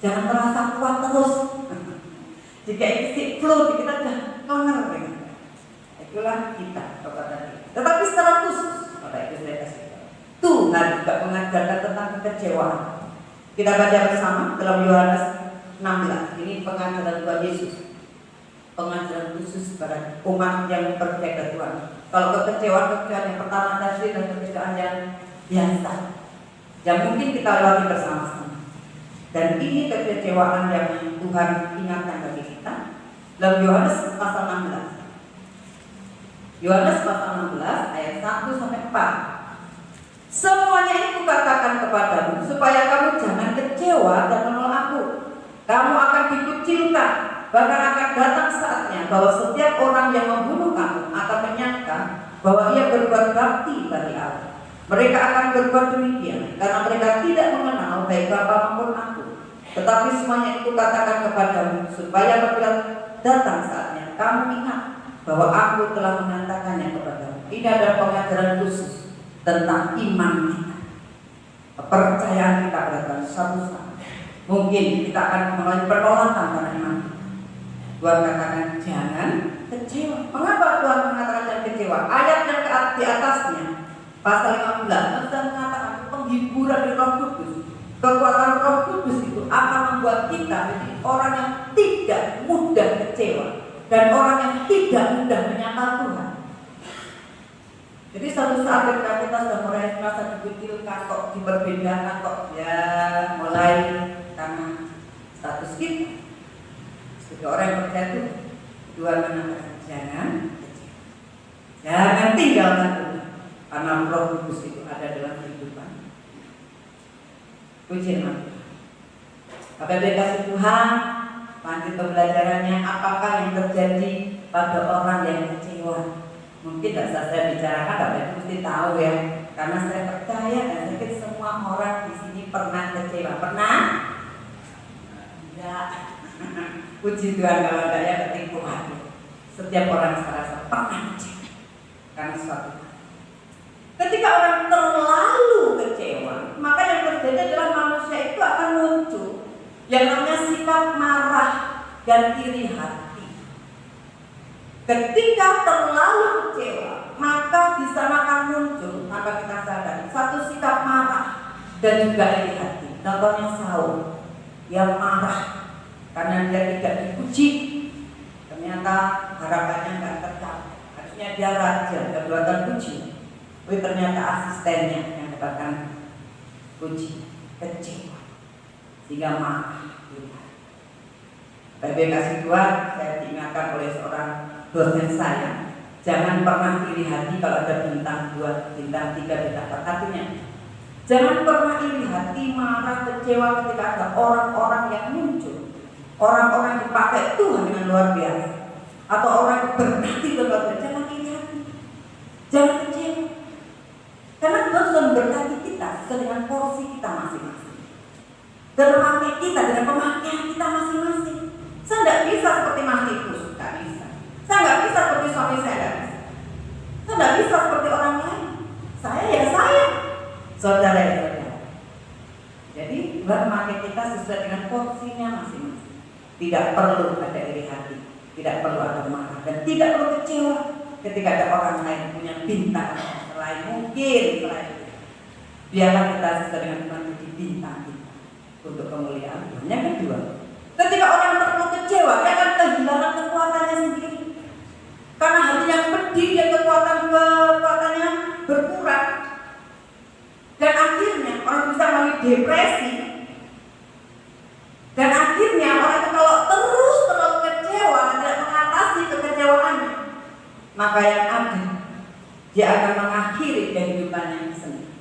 Jangan merasa kuat terus. Jika isi flow kita sudah ngonger, itulah kita kekuatan kita. Tetapi secara khusus, pada itu saya kasih Tuhan juga mengajarkan tentang kekecewaan. Kita baca bersama dalam Yohanes 16. Ini pengajaran Tuhan Yesus, pengajaran khusus pada umat yang percaya ke Tuhan. Kalau kekecewaan yang pertama tadi dan kekecewaan yang biasa, yang mungkin kita lewati bersama-sama. Dan ini kekecewaan yang Tuhan ingatkan bagi kita dalam Yohanes pasal 16. Yohanes pasal 16 ayat 1 sampai 4. Semuanya ini kukatakan kepadamu supaya kamu jangan kecewa dan menolak aku. Kamu akan dikucilkan, bahkan akan datang saatnya bahwa setiap orang yang membunuh kamu akan menyangka bahwa ia berbuat bakti bagi Allah. Mereka akan berbuat demikian karena mereka tidak mengenal baik Bapa maupun aku. Tetapi semuanya itu katakan kepadamu supaya apabila datang saatnya kamu ingat bahwa aku telah mengatakannya kepadamu. Ini adalah pengajaran khusus tentang iman kita, kepercayaan kita pada Tuhan. Suatu saat mungkin kita akan mengalami penolakan karena iman. Tuhan katakan jangan kecewa. Mengapa Tuhan mengatakan jangan kecewa? Ayat yang di atasnya pasal 15 Tuhan mengatakan penghiburan di Roh Kudus, kekuatan Roh Kudus itu akan membuat kita menjadi orang yang tidak mudah kecewa dan orang yang tidak mudah menyangkal Tuhan. Jadi suatu saat ketika kita sudah mulai merasa dikucilkan, kok diperbedakan, kok ya mulai karena status kita sebagai orang yang percaya Tuhan, Tuhan mengatakan jangan tinggalkan Tuhan, karena Roh Kudus itu ada dalam kehidupan. Puji nama Tuhan. Apabila kasih Tuhan, lanjut pembelajarannya, apakah yang terjadi pada orang yang kecewa? Mungkin tidak saya bicarakan, tapi mesti tahu ya, karena saya percaya dan yakin semua orang di sini pernah kecewa? Pernah? Enggak. Puji Tuhan kalau enggak ya ketipu hati. Setiap orang saya rasa pernah kecewa karena suatu hal. Ketika orang terlalu kecewa, maka yang terjadi adalah manusia itu akan muncul yang namanya sikap marah dan iri hati. Ketika terlalu kecewa, maka di sana akan muncul tanpa kita sadari satu sikap marah dan juga iri hati. Contohnya Saul yang marah karena dia tidak dipuji, ternyata harapannya nggak tercapai. Harusnya dia raja, kedua puji. Tapi ternyata asistennya yang dapatkan puji, kecewa, sehingga marah. Tapi kasih Tuhan, saya diingatkan oleh seorang dosen saya, jangan pernah iri hati kalau ada bintang 2, bintang 3, bintang 4. Artinya, jangan pernah iri hati, marah, kecewa ketika ada orang-orang yang muncul, orang-orang dipakai Tuhan dengan luar biasa, atau orang yang berkati luar biasa. Jangan iri hati, jangan kecewa. Karena Tuhan sudah memberkati kita sesuai dengan porsi kita masing-masing, dan memakai kita dengan pemakaian kita masing-masing. Saya tidak bisa seperti Mas Tikus, tidak bisa. Saya tidak bisa seperti suami saya, tidak bisa. Saya tidak bisa seperti orang lain. Saya ya saya, saudara ya saudara. Jadi Tuhan memakai kita sesuai dengan porsinya masing-masing. Tidak perlu ada iri hati, tidak perlu ada marah, dan tidak perlu kecewa ketika ada orang lain punya bintang. Mungkin selain biarlah kita sesuai dengan menjadi bintang kita untuk kemuliaan Tuhan. Yang kedua, ketika orang terlalu kecewa, dia akan kehilangan kekuatannya sendiri. Karena hati yang pedih, dia kekuatannya berkurang. Dan akhirnya orang bisa melalui depresi. Dan akhirnya orang itu kalau terus terlalu kecewa dan tidak mengatasi kekecewaannya, maka yang ada, dia akan mengakhiri kehidupannya sendiri.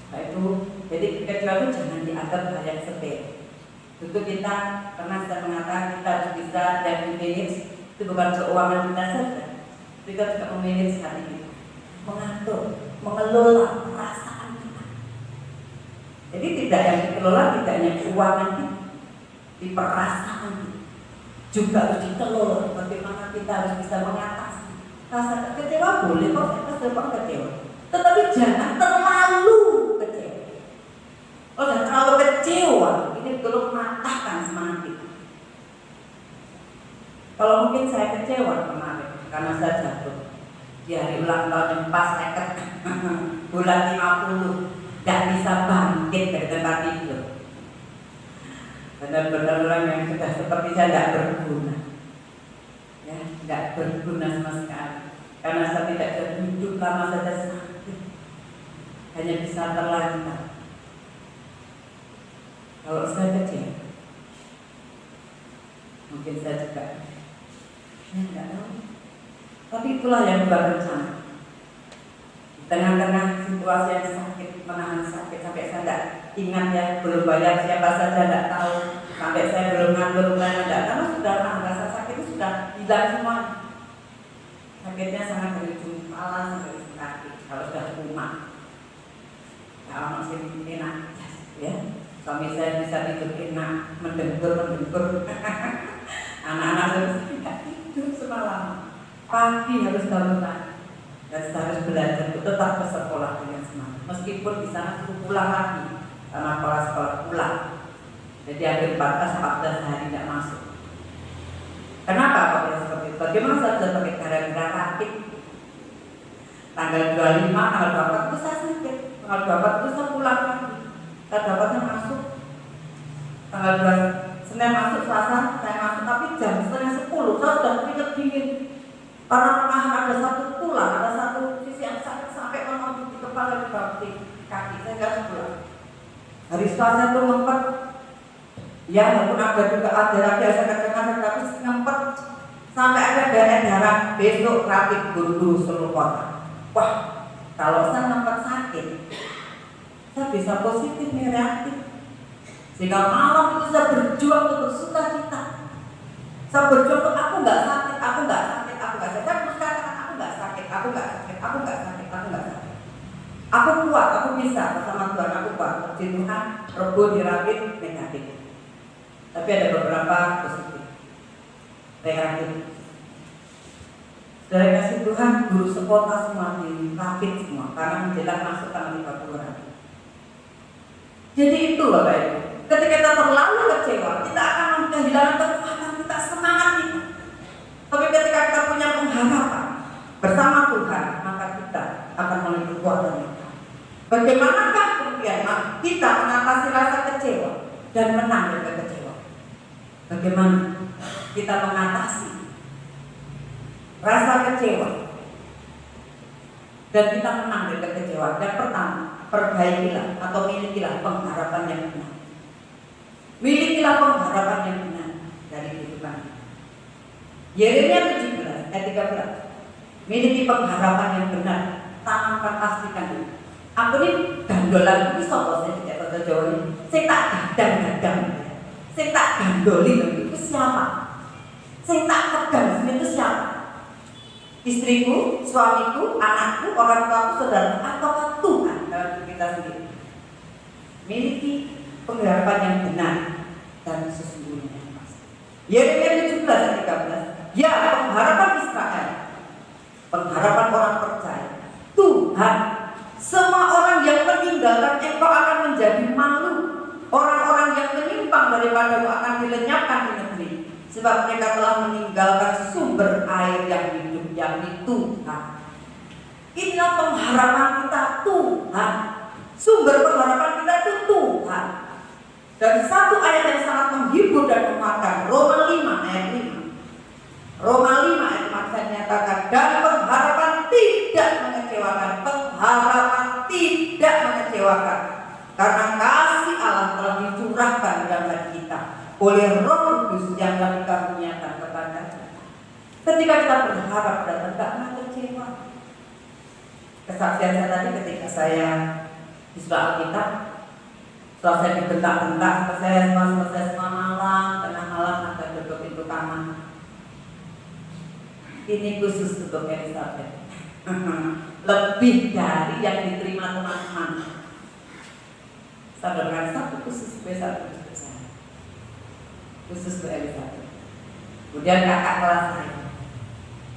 Nah itu, jadi kekecewaan itu jangan dianggap hal yang sepele. Tentu kita pernah saya mengatakan kita harus bisa dan memanage, itu bukan keuangan kita saja, kita juga memanage hati kita, mengatur, mengelola perasaan kita. Jadi tidak yang dikelola tidak hanya keuangan kita, di perasaan kita juga harus dikelola. Bagaimana kita harus bisa mengatasi rasa kecewa. Boleh kok kita serba kecewa, tetapi jangan terlalu kecewa. Kalau sudah terlalu kecewa, ini perlu mematahkan semangat kita. Kalau mungkin saya kecewa kemarin karena saya jatuh di hari ulang tahun yang pas bulan 50, tidak bisa bangkit dari tempat tidur. Benar-benar orang yang sudah seperti saya tidak berguna, ya, tidak berguna sama sekali. Karena saya tidak bisa duduk lama saja sakit, hanya bisa terlantar. Kalau saya kecil, mungkin saya juga, saya tidak tahu. Tapi itulah yang Tuhan rencana. Di tengah-tengah situasi yang sakit, menahan sakit, sampai saya tidak ingat ya, belum bayar siapa saja tidak tahu, sampai saya belum ngatur tidak, karena sudah rasa sakit itu sudah hilang semua. Sakitnya sangat dari ujung kepala sampai ujung kaki. Kalau sudah kumat, kalau masih enak, ya. Suami saya bisa tidur enak, mendengkur. Anak-anak saya tidak tidur semalam. Pagi harus bangun lagi, dan saya harus belajar untuk tetap ke sekolah dengan semangat. Meskipun di sana suruh pulang lagi, karena sekolah pulang. Jadi hampir 14 hari tidak masuk. Kenapa kok bisa seperti itu? Bagaimana saya bisa pakai gara-gara rakit? Tanggal 25, tanggal 24 itu saya sakit. Tanggal 24 itu saya pulang lagi. Saya dapatnya masuk. Tanggal 2 Senin masuk, Selasa saya masuk, tapi jam setengah 10 saya sudah keringet dingin. Karena menahan ada satu tulang, ada satu sisi yang sakit sampai menuju di kepala, di kaki. Saya nggak pulang. Hari Selasa itu ngempet. Ya, walaupun ada juga ada biasa kadang-kadang, tapi ngempet sampai ada daerah besok rapid guru seluruh kota. Wah, kalau saya ngempet sakit, saya bisa positif nih, reaktif. Sehingga malam itu saya berjuang untuk bersuka cita. Saya berjuang untuk aku nggak sakit, aku nggak sakit, aku nggak sakit. Saya terus katakan aku nggak sakit, aku nggak sakit, aku nggak sakit, aku nggak sakit. Aku kuat, aku bisa bersama Tuhan, aku kuat. Puji Tuhan, Rebo dirakit negatif. Tapi ada beberapa positif, reaktif. Dari kasih Tuhan, guru sekota semua dirakit semua karena menjelang masuk tanggal 30 hari. Jadi itu Bapak Ibu, ketika kita terlalu kecewa, kita akan kehilangan kekuatan kita, semangat kita. Tapi ketika kita punya pengharapan bersama Tuhan, maka kita akan memiliki kekuatan kita. Bagaimanakah kemudian kita mengatasi rasa kecewa dan menang dari kecewa? Bagaimana kita mengatasi rasa kecewa dan kita menang dari kekecewaan? Yang pertama, perbaikilah atau milikilah pengharapan yang benar. Milikilah pengharapan yang benar dari kehidupan. Yeremia 17 ayat 13. Miliki pengharapan yang benar, tanamkan pastikan itu. Aku ini gandolan itu sopo sih tidak bahasa Jawa ini. Saya tak gadang-gadang, saya tak gandoli itu siapa? Saya tak pegang itu siapa? Istriku, suamiku, anakku, orang tuaku, saudara, atau Tuhan dalam kita sendiri. Miliki pengharapan yang benar dan sesungguhnya yang pasti. Yeremia 17 ayat 13. Ya, pengharapan Israel, pengharapan orang percaya. Tuhan, semua orang yang meninggalkan engkau akan menjadi malu. Orang-orang yang menyimpang daripadamu akan dilenyapkan di negeri, sebab mereka telah meninggalkan sumber air yang hidup, yakni Tuhan. Inilah pengharapan kita, Tuhan. Sumber pengharapan kita itu Tuhan. Dan satu ayat yang sangat menghibur dan menguatkan, Roma 5 ayat 5. Roma 5 ayat 4 saya nyatakan, dan pengharapan tidak mengecewakan. Pengharapan tidak mengecewakan, karena kasih Allah telah dicurahkan dalam hati kita oleh Roh Kudus yang telah dikaruniakan kepada kita. Ketika kita berharap dan tidak mengecewa. Kesaksian saya tadi ketika saya di sekolah Alkitab, setelah saya dibentak-bentak, selesai semua malam, tengah malam ada duduk pintu kamar. Ini khusus untuk Elizabeth. Lebih dari yang diterima teman-teman. Saudara, satu khusus besar untuk saya, khusus untuk Elizabeth. Kemudian kakak kelas saya,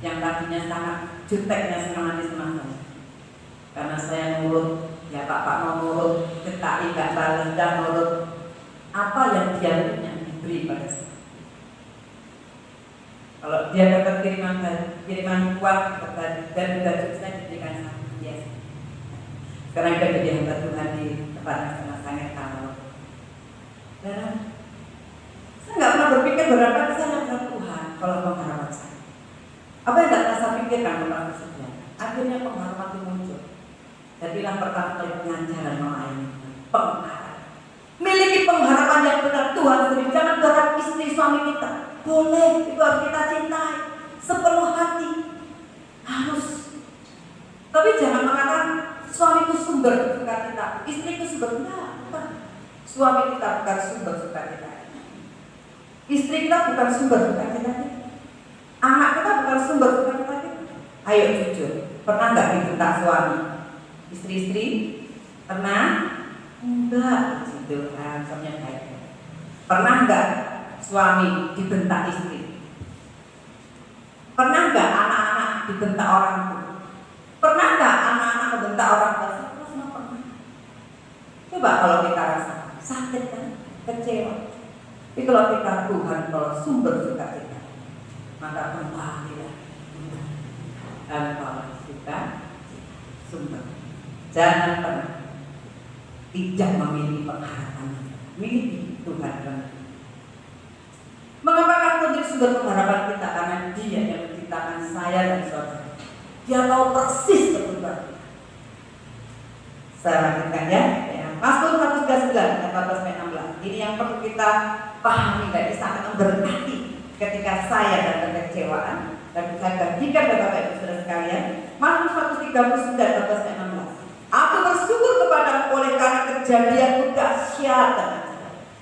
yang tadinya sangat juteknya semangat sama saya, karena saya nurut, ya Pak mau nurut, ketai gak balas dan nurut apa yang dia punya diberi pada saya. Kalau dia dapat kiriman uang dan gaji saya diberikan sama dia. Sekarang kita jadi hamba Tuhan di tempat yang sangat kalau. Dan saya nggak pernah berpikir berapa kesana ke Tuhan kalau pengharapan saya. Apa yang nggak saya pikirkan tentang kesedihan? Akhirnya pengharapan itu muncul. Jadilah pertama kali pengajaran melayani pengharapan. Miliki pengharapan yang benar Tuhan sendiri. Jangan berharap istri suami kita. Boleh, itu harus kita cintai sepenuh hati, harus. Tapi jangan mengatakan suamiku sumber sukacita, istriku sumber, bukan. Suami kita bukan sumber sukacita, istri kita bukan sumber sukacita, anak kita bukan sumber sukacita. Ayo jujur, pernah nggak dibentak suami? Istri-istri pernah? Enggak, gitu kan, suaminya baik. Pernah nggak suami dibentak istri? Pernah nggak anak-anak dibentak orang tua? Pernah nggak anak-anak membentak orang tua? Semua pernah. Coba kalau kita rasa sakit kan, kecewa. Tapi kalau kita Tuhan, kalau sumber sukacita, maka kembalilah dan kalau kita sumber. Jangan pernah tidak memiliki pengharapan, miliki Tuhan. Mengapa kan menjadi sumber pengharapan kita? Karena Dia yang menciptakan saya dan saudara. Dia tahu persis kebutuhan kita. Saya lanjutkan ya. Mazmur 139 ayat 14-16. Ini yang perlu kita pahami dan sangat memberkati ketika saya dan kekecewaan. Dan saya bagikan kepada Bapak Ibu Saudara sekalian. Mazmur 139 ayat 14-16. Aku bersyukur kepadamu oleh karena kejadianmu dahsyat dan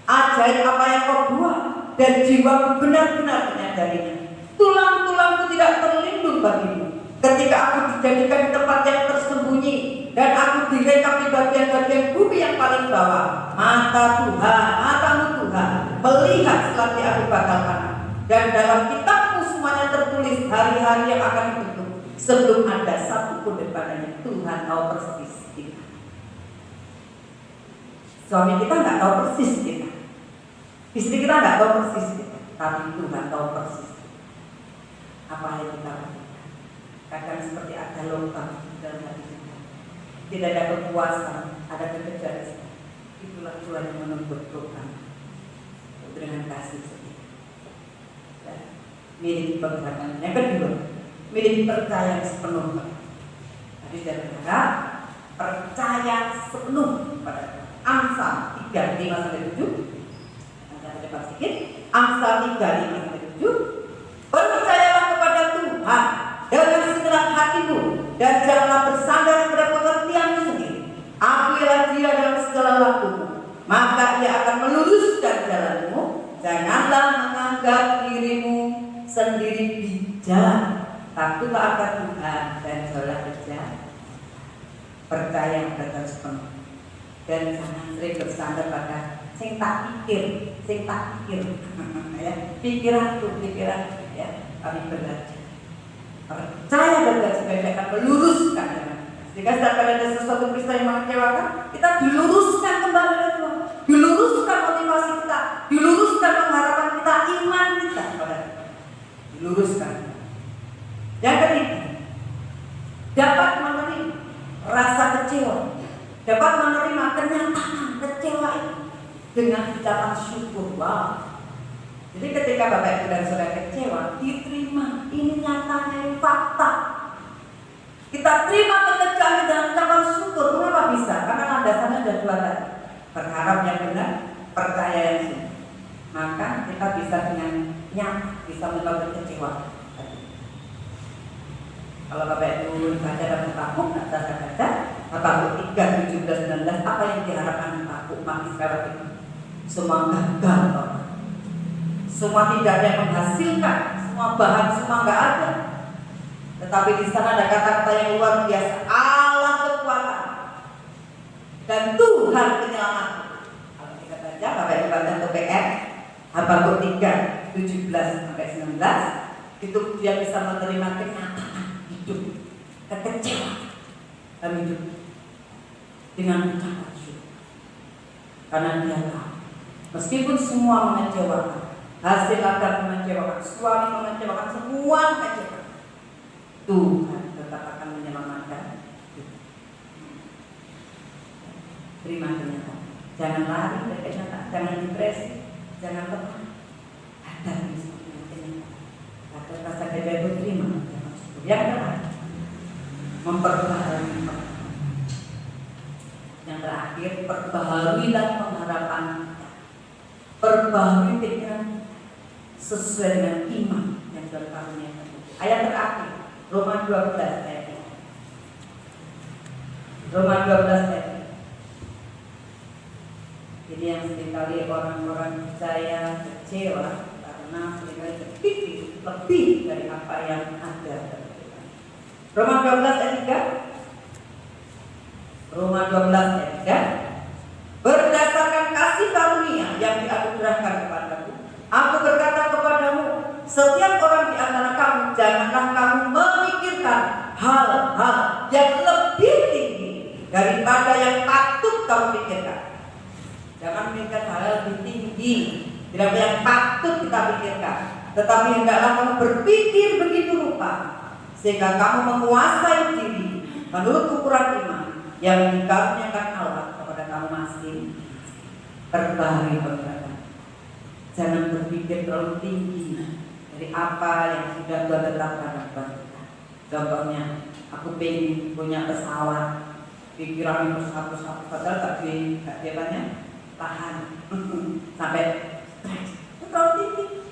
ajaib apa yang kau buat. Dan jiwaku benar-benar menyadarinya. Tulang-tulangku tidak terlindung bagimu. Ketika aku dijadikan di tempat yang tersembunyi dan aku akan direkap di bagian-bagian bumi yang paling bawah. Matamu Tuhan melihat selagi aku bakal panas. Dan dalam kitabmu semuanya tertulis hari-hari yang akan ditutup sebelum ada satu pun daripadanya. Tuhan tahu persis kita. Suami kita nggak tahu persis kita, istri kita nggak tahu persis kita, tapi Tuhan tahu persis apa yang kita lakukan. Kadang seperti ada lubang dalam hati kita, tidak ada kepuasan, ada kekejaran. Itulah Tuhan yang menuntut program dengan kasih setia. Miliki pergerakan. Yang kedua, miliki percaya sepenuhnya. Tadi saya berharap percaya sepenuh pada Tuhan. Amsal 3:5-7. Nanti cepat sedikit. Amsal 3:5-7. Percayalah kepada Tuhan dengan segenap hatimu dan janganlah bersandar pada pengertianmu sendiri. Akuilah Dia dalam segala lakumu, maka Ia akan meluruskan jalanmu. Janganlah menganggap dirimu sendiri bijak. Takutlah akan Tuhan dan jauhlah kejahatan. Percaya pada sepenuh dan jangan sering bersandar pada sing tak pikir ya, pikiran ya, kami belajar percaya dan supaya akan meluruskan. Jika setiap kali ada sesuatu peristiwa yang mengecewakan, kita diluruskan kembali oleh Tuhan, diluruskan motivasi kita, diluruskan pengharapan kita, iman kita pada Tuhan, diluruskan. Yang ketiga, dapat menerima rasa kecewa, dapat menerima kenyataan kecewa itu dengan ucapan syukur. Wow. Jadi ketika Bapak Ibu dan Saudara kecewa, diterima, ini nyatanya, ini fakta. Kita terima kekecewaan dengan ucapan syukur. Kenapa bisa? Karena landasannya ada dua tadi. Berharap yang benar, percaya yang benar. Maka kita bisa dengan nyata, bisa menerima kekecewaan. Kalau Bapak Ibu baca dalam Habakuk, saya baca Habakuk 3:17-19, apa yang diharapkan Habakuk umat Israel itu? Semua gagal, Bapak. Semua tidak ada yang menghasilkan, semua bahan semua nggak ada. Tetapi di sana ada kata-kata yang luar biasa, Allah kekuatan dan Tuhan penyelamat. Kalau kita baca, Bapak Ibu baca TPR Habakuk 3:17-19, itu dia bisa menerima kenyataan hidup, kekecewaan dalam hidup dengan ucapan syukur. Karena dia tahu, meskipun semua mengecewakan, hasil akan mengecewakan, suami mengecewakan, semua mengecewakan, Tuhan tetap akan menyelamatkan. Terima kenyataan. Jangan lari dari kenyataan, jangan depresi, jangan lemah. Hadapi semua kenyataan. Ada rasa kecewa itu terima. Yang terakhir, memperbaharui. Yang terakhir, perbaharuilah pengharapan. Perbaharui pikiran sesuai dengan iman yang Tuhan karuniakan. Ayat terakhir, Roma 12 ayat 3. Roma 12 ayat 3. Jadi yang seringkali orang-orang percaya kecewa karena seringkali berpikir lebih dari apa yang ada. Roma 12 ayat 3. Roma 12 ayat 3. Berdasarkan kasih karunia yang dianugerahkan kepadamu, aku berkata kepadamu, setiap orang di antara kamu, janganlah kamu memikirkan hal-hal yang lebih tinggi daripada yang patut kamu pikirkan. Jangan memikirkan hal yang lebih tinggi daripada yang patut kita pikirkan, tetapi hendaklah kamu berpikir begitu rupa sehingga kamu menguasai diri menurut ukuran iman yang dikaruniakan Allah kepada kamu masing. Perbaharui pengharapan. Jangan berpikir terlalu tinggi dari apa yang sudah Tuhan tetapkan buat kita. Contohnya, aku pengen punya pesawat, pikiran itu satu-satu, padahal tak banyak tahan sampai itu terlalu tinggi.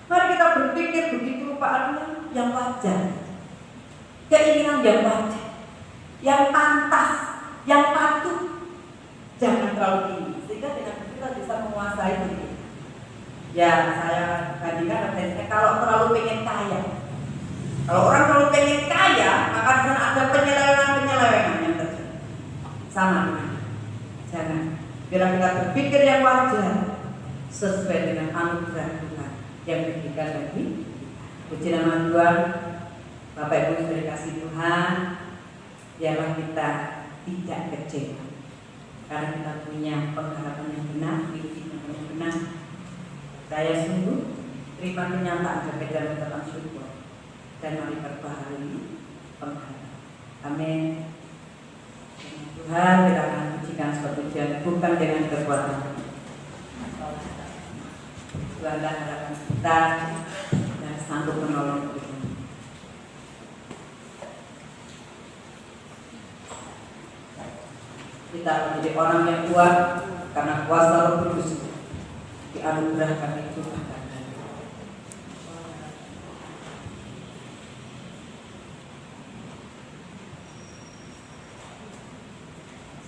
Mari kita berpikir begitu rupa adanya yang wajar, keinginan yang wajar, yang pantas, yang patut. Jangan terlalu tinggi, sehingga dengan kita bisa menguasai diri. Ya, saya bandingkan kalau terlalu pengen kaya. Kalau orang terlalu pengen kaya, maka di sana ada penyelewengan. Biarlah kita berpikir yang wajar sesuai dengan anugerah Tuhan yang diberikan bagi kita. Puji nama Tuhan. Bapak Ibu yang dikasihi Tuhan, biarlah kita tidak kecewa karena kita punya pengharapan yang benar, hidup yang benar. Saya sungguh terima kenyataan sampai dalam ucapan syukur dan mari perbaharui pengharapan. Amin. Tuhan, kita akan pujikan suatu pujian bukan dengan kekuatan. Tuhanlah harapan kita dan sanggup menolong kita. Kita menjadi orang yang kuat karena kuasa Roh Kudus dianugerahkan itu akan.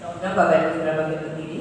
Semoga Bapak Ibu sudah bagi berdiri.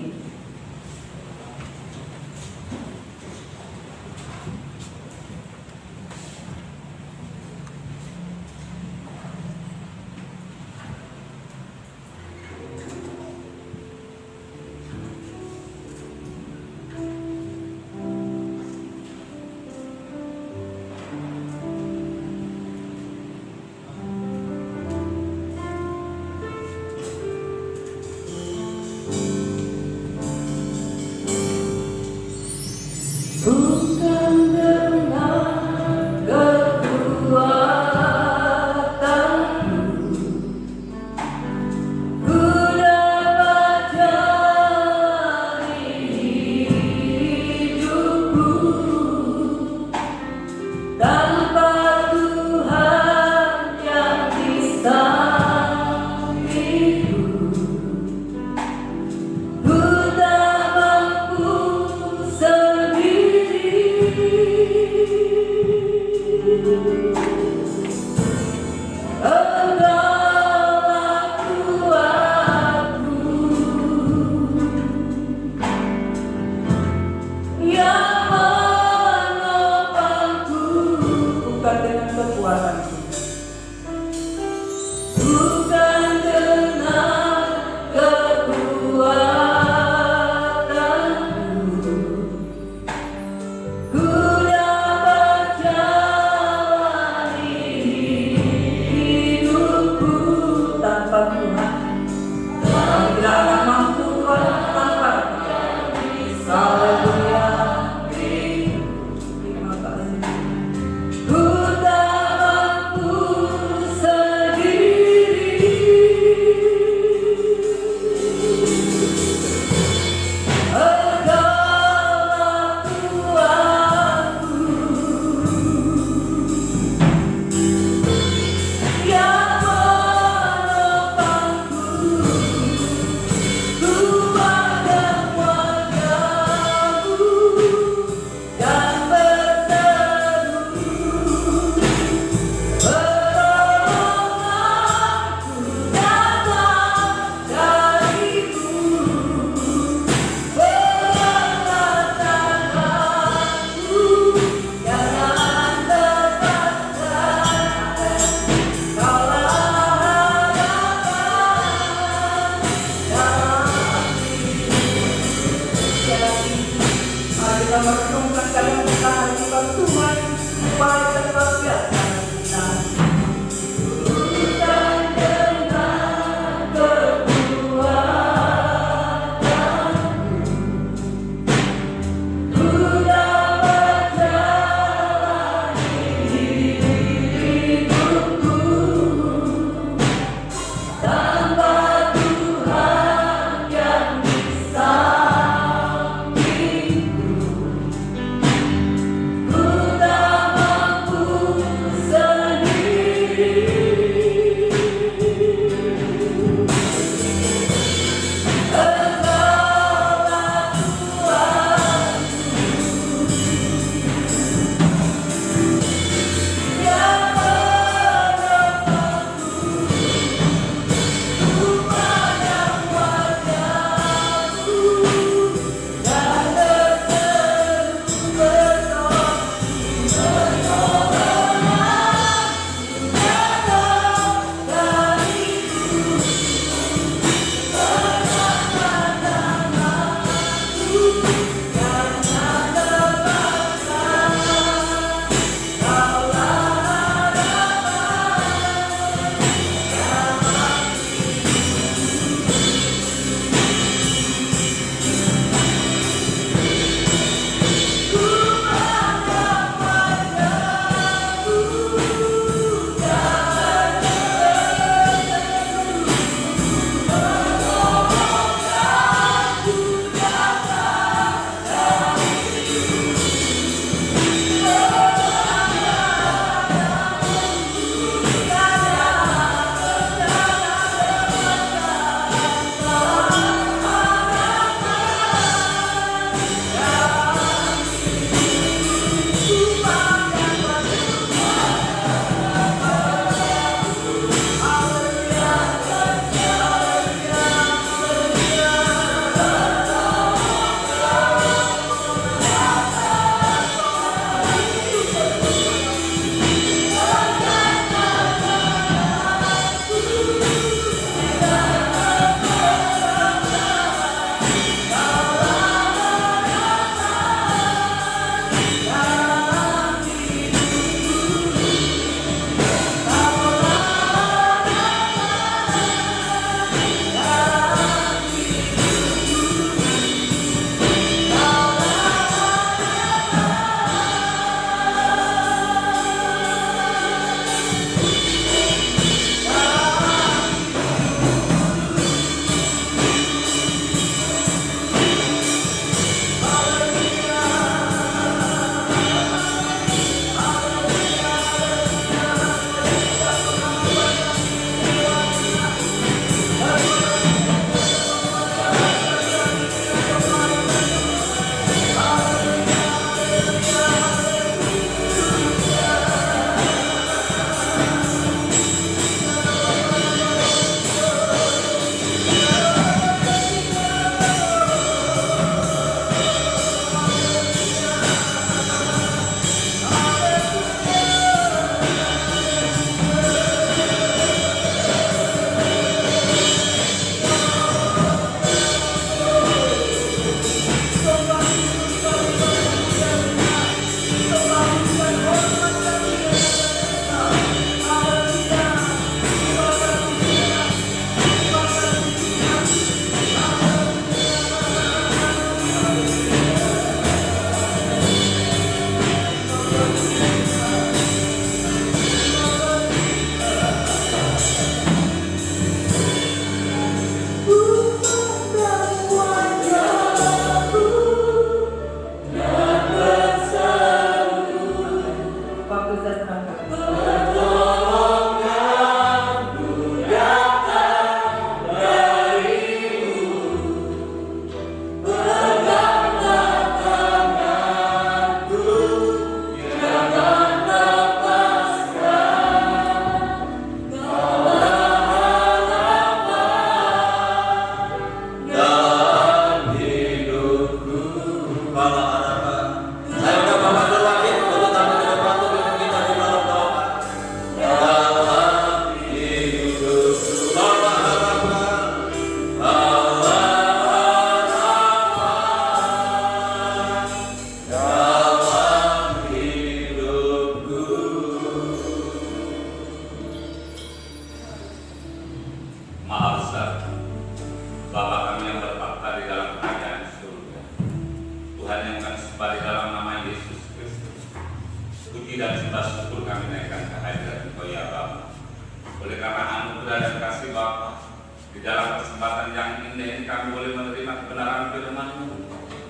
Bapa, di dalam kesempatan yang ini kami boleh menerima kebenaran firman-Mu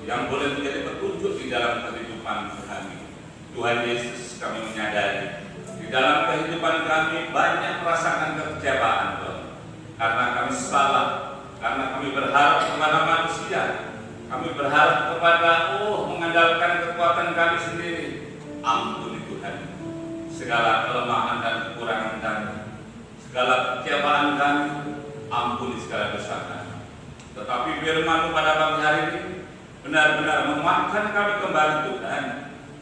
yang boleh menjadi petunjuk di dalam kehidupan kami. Tuhan Yesus, kami menyadari di dalam kehidupan kami banyak merasakan kekecewaan, Tuhan, karena kami salah, karena kami berharap kepada manusia, kami berharap kepada mengandalkan kekuatan kami sendiri. Ampuni Tuhan segala kelemahan dan kekurangan kami, segala kekecewaan kami, ampuni segala dosa kami. Tetapi firman-Mu pada pagi hari ini benar-benar menguatkan kami kembali, Tuhan.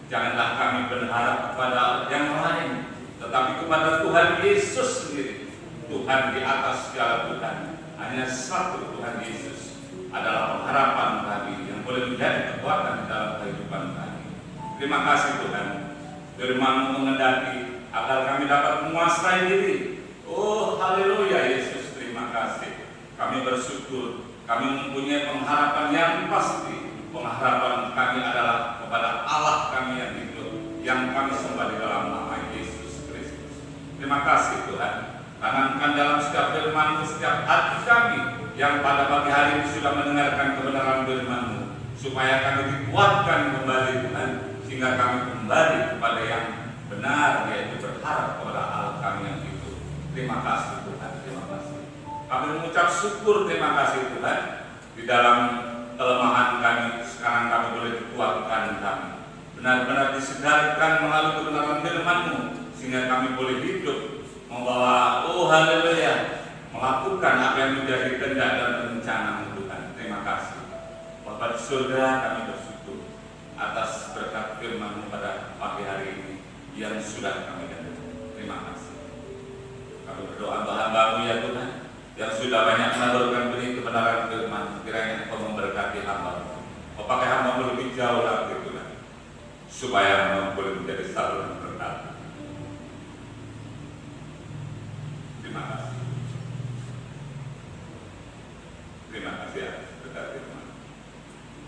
Janganlah kami berharap kepada yang lain, tetapi kepada Tuhan Yesus sendiri. Tuhan di atas segala Tuhan, hanya satu Tuhan Yesus adalah pengharapan kami yang boleh menjadi kekuatan dalam kehidupan kami. Terima kasih Tuhan, firman-Mu mengendaki agar kami dapat menguasai diri. Oh haleluya Yesus, terima kasih. Kami bersyukur, kami mempunyai pengharapan yang pasti. Pengharapan kami adalah kepada Allah kami yang hidup, yang kami sembah di dalam nama Yesus Kristus. Terima kasih Tuhan. Tanamkan dalam setiap firman-Mu setiap hati kami yang pada pagi hari ini sudah mendengarkan kebenaran firman-Mu, supaya kami dikuatkan kembali Tuhan, sehingga kami kembali kepada yang benar, yaitu berharap kepada Allah kami yang hidup. Terima kasih Tuhan, terima kasih. Kami mengucap syukur, terima kasih Tuhan. Di dalam kelemahan kami, sekarang kami boleh dikuatkan kami, benar-benar disegarkan melalui kebenaran firman-Mu, sehingga kami boleh hidup membawa haleluya, melakukan apa yang menjadi kehendak dan rencana-Mu Tuhan. Terima kasih Bapa di surga, kami bersyukur atas berkat firman-Mu pada pagi hari ini yang sudah kami dengar. Terima kasih. Kami berdoa hamba-Mu ya Tuhan, yang sudah banyak menelurkan benih kebenaran firman, kiranya Engkau memberkati hamba-Mu, pakai hamba-Mu lebih jauh lagi Tuhan, supaya hamba boleh menjadi saluran berkat. Terima kasih. Terima kasih atas berkat firman.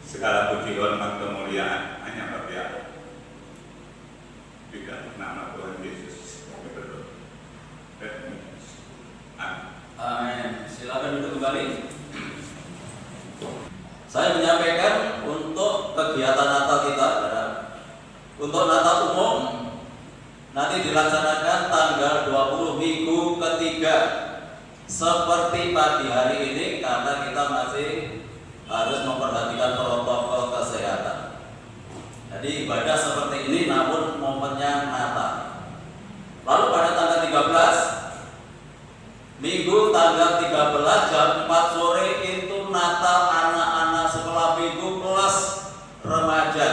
Segala puji hormat kemuliaan hanya bagi Allah. Di dalam nama Tuhan Yesus kami berdoa. Amin. Amin. Silakan duduk kembali. Saya menyampaikan untuk kegiatan Natal kita, untuk Natal umum nanti dilaksanakan tanggal 20 minggu ketiga seperti pagi hari ini, karena kita masih harus memperhatikan protokol kesehatan. Jadi ibadah seperti ini namun momennya Natal. Lalu pada tanggal 13 Minggu tanggal 13 jam 4 sore itu Natal anak-anak sekolah minggu kelas remaja.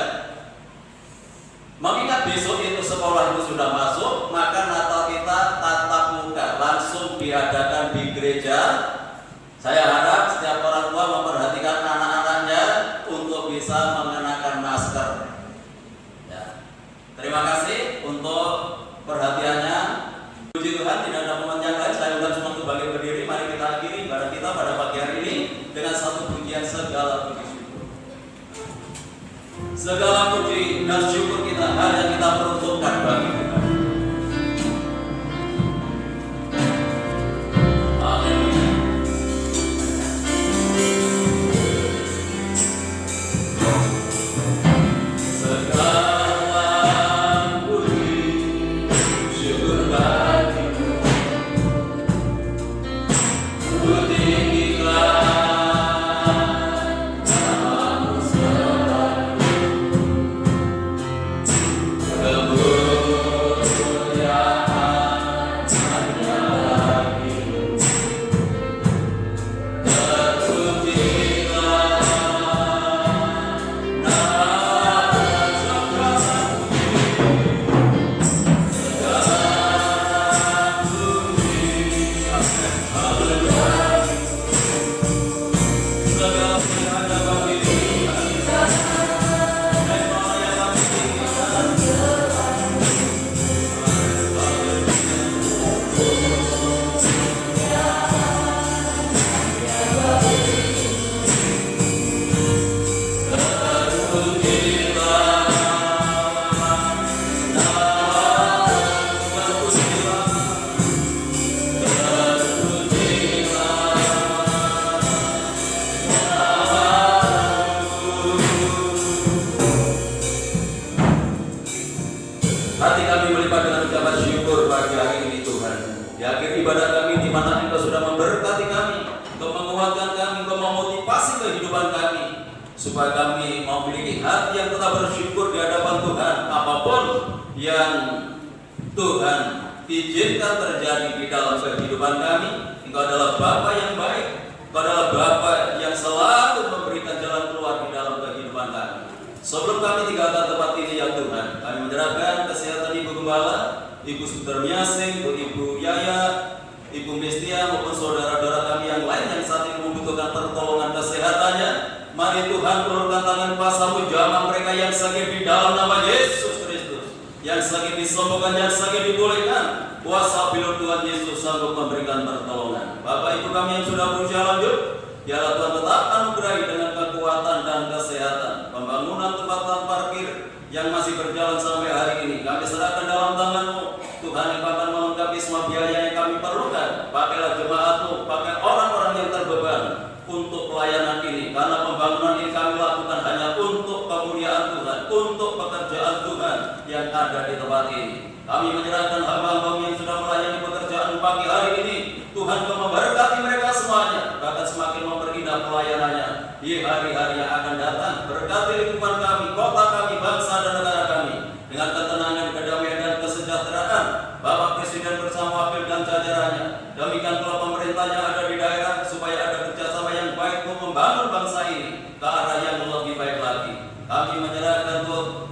Mengingat besok itu sekolah itu sudah masuk, maka Natal kita tatap muka langsung diadakan di gereja. Saya harap setiap orang tua memperhatikan anak-anaknya untuk bisa mengenakan masker. Ya. Terima kasih untuk perhatiannya. Puji Tuhan, tidak ada momen yang lain. Saya undang semua untuk bangkit berdiri. Mari kita akhiri ibadah kita pada pagi hari ini dengan satu pujian segala puji syukur. Segala puji dan syukur kita hanya kita peruntukkan bagi Tuhan. Haleluya. Segala puji syukur bagimu, ku tinggikan namamu selalu. menguatkan kami, Engkau memotivasi kehidupan kami, supaya kami memiliki hati yang tetap bersyukur di hadapan Tuhan. Apapun yang Tuhan izinkan terjadi di dalam kehidupan kami, Engkau adalah Bapa yang baik, Engkau adalah Bapa yang selalu memberikan jalan keluar di dalam kehidupan kami. Sebelum kami tinggalkan tempat ini ya Tuhan, kami menyerahkan kesehatan Ibu Gembala, Ibu Sudarmiasih, Ibu Yaya, Ibu Mestia maupun saudara-saudara kami yang lain yang saat ini membutuhkan pertolongan kesehatannya. Mari Tuhan turunkan tangan kuasa-Mu, jamah mereka yang sakit di dalam nama Yesus Kristus, yang sakit disembuhkan, yang sakit dipulihkan. Kuasa pilih Tuhan Yesus sanggup memberikan pertolongan. Bapak Ibu kami yang sudah berusia lanjut, biarlah Tuhan tetap anugerahi dengan kekuatan dan kesehatan. Pembangunan tempat parkir yang masih berjalan sampai hari ini, kami serahkan dalam tangan-Mu. Tuhan yang akan melengkapi semua biaya yang kami perlukan. Pakailah jemaat-Mu, pakai orang-orang yang terbeban untuk pelayanan ini, karena pembangunan ini kami lakukan hanya untuk kemuliaan Tuhan, untuk pekerjaan Tuhan yang ada di tempat ini. Kami menyerahkan hamba-hamba yang sudah melayani pekerjaan pagi hari ini. Tuhan Kau memberkati mereka semuanya, bahkan semakin memperindah pelayanannya di hari-hari yang akan datang. Berkati lingkungan kami, kota kami, bangsa dan negara kami dengan ketenangan, kedamaian dan kesejahteraan. Bapak Presiden bersama wakil dan jajarannya, demikian pula pemerintah yang ada di daerah, supaya ada kerjasama yang baik untuk membangun bangsa ini ke arah yang lebih baik lagi. Kami menyerahkan untuk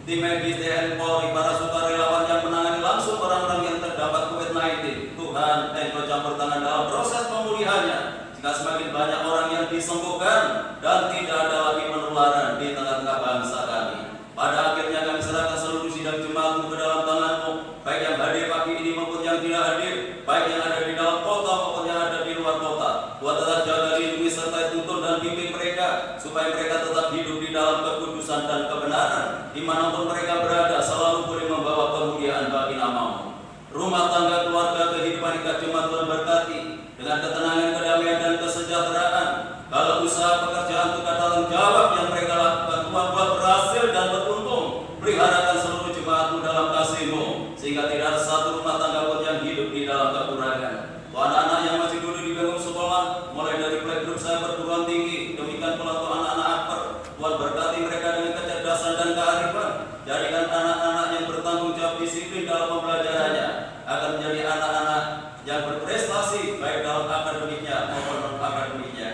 tim medis TNI Polri, para sukarelawan yang menangani langsung orang-orang yang terdampak COVID-19. Tuhan, Engkau campur tangan dalam proses pemulihannya, jika semakin banyak orang yang disembuhkan dan tidak ada lagi penularan di tengah-tengah bangsa kami. Pada akhirnya kami serahkan seluruh sidang jemaat-Mu ke dalam tangan-Mu, baik yang hadir pagi ini maupun yang tidak hadir, baik yang ada di dalam kota maupun yang ada di luar kota. Tuhan tetap jaga, lindungi serta tuntun dan bimbing mereka, supaya mereka tetap hidup di dalam kekudusan dan kebenaran. Dimanapun mereka berada, selalu boleh membawa kemuliaan bagi nama-Mu. Rumah tangga, keluarga, kehidupan ikat jemaat Tuhan berkati dengan ketenangan, kedamaian dan kesejahteraan. Kalau usaha pekerjaan tukar tanggung jawab yang mereka lakukan, Tuhan buat berhasil dan beruntung. Peliharakan seluruh jemaat-Mu dalam kasih-Mu, sehingga tidak ada satu rumah tangga pun yang hidup di dalam kekurangan. Anak-anak yang masih dulu di bangku sekolah, mulai dari playgroup saya perguruan tinggi, demikian pula untuk anak-anak akper, Tuhan berkati mereka dengan kecerdasan dan kearifan. Jadikan anak-anak yang bertanggung jawab disiplin dalam pembelajarannya, akan menjadi anak-anak yang berprestasi baik dalam akademiknya maupun non-akademiknya.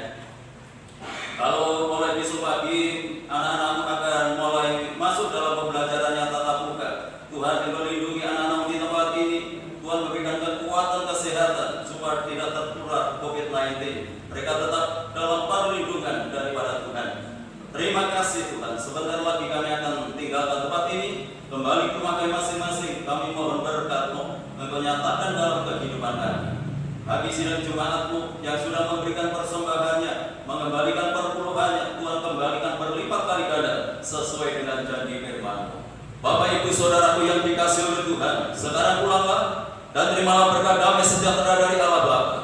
Kalau mulai besok pagi anak-anak akan mulai masuk dalam pembelajaran yang tatap muka, Tuhan yang melindungi anak-anak di tempat ini. Tuhan memberikan kekuatan kesehatan supaya tidak tertular COVID-19. Mereka tetap dalam perlindungan daripada Tuhan. Terima kasih Tuhan. Sebentar lagi kami akan tinggalkan tempat ini, kembali ke rumah kami masing-masing. Kami mohon berkat-Mu, Engkau nyatakan dalam kehidupan kami. Bagi sidang jemaat-Mu yang sudah memberikan persembahannya, mengembalikan perpuluhannya, Tuhan kembalikan berlipat kali ganda sesuai dengan janji firman-Mu. Bapak Ibu Saudaraku yang dikasihi oleh Tuhan, sekarang pulanglah dan terimalah berkat damai sejahtera dari Allah Bapa,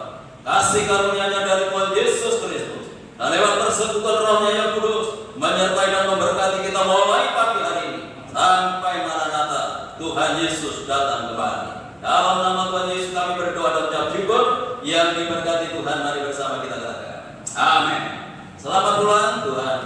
kasih karunia-Nya dari Tuhan Yesus Kristus, dan lewat persekutuan Roh-Nya yang kudus menyertai dan memberkati kita mulai pagi hari ini sampai Maranatha Tuhan Yesus datang kembali. Dalam nama Tuhan Yesus kami berdoa dan ucap syukur. Yang diberkati Tuhan, mari bersama kita katakan amin. Selamat pulang, Tuhan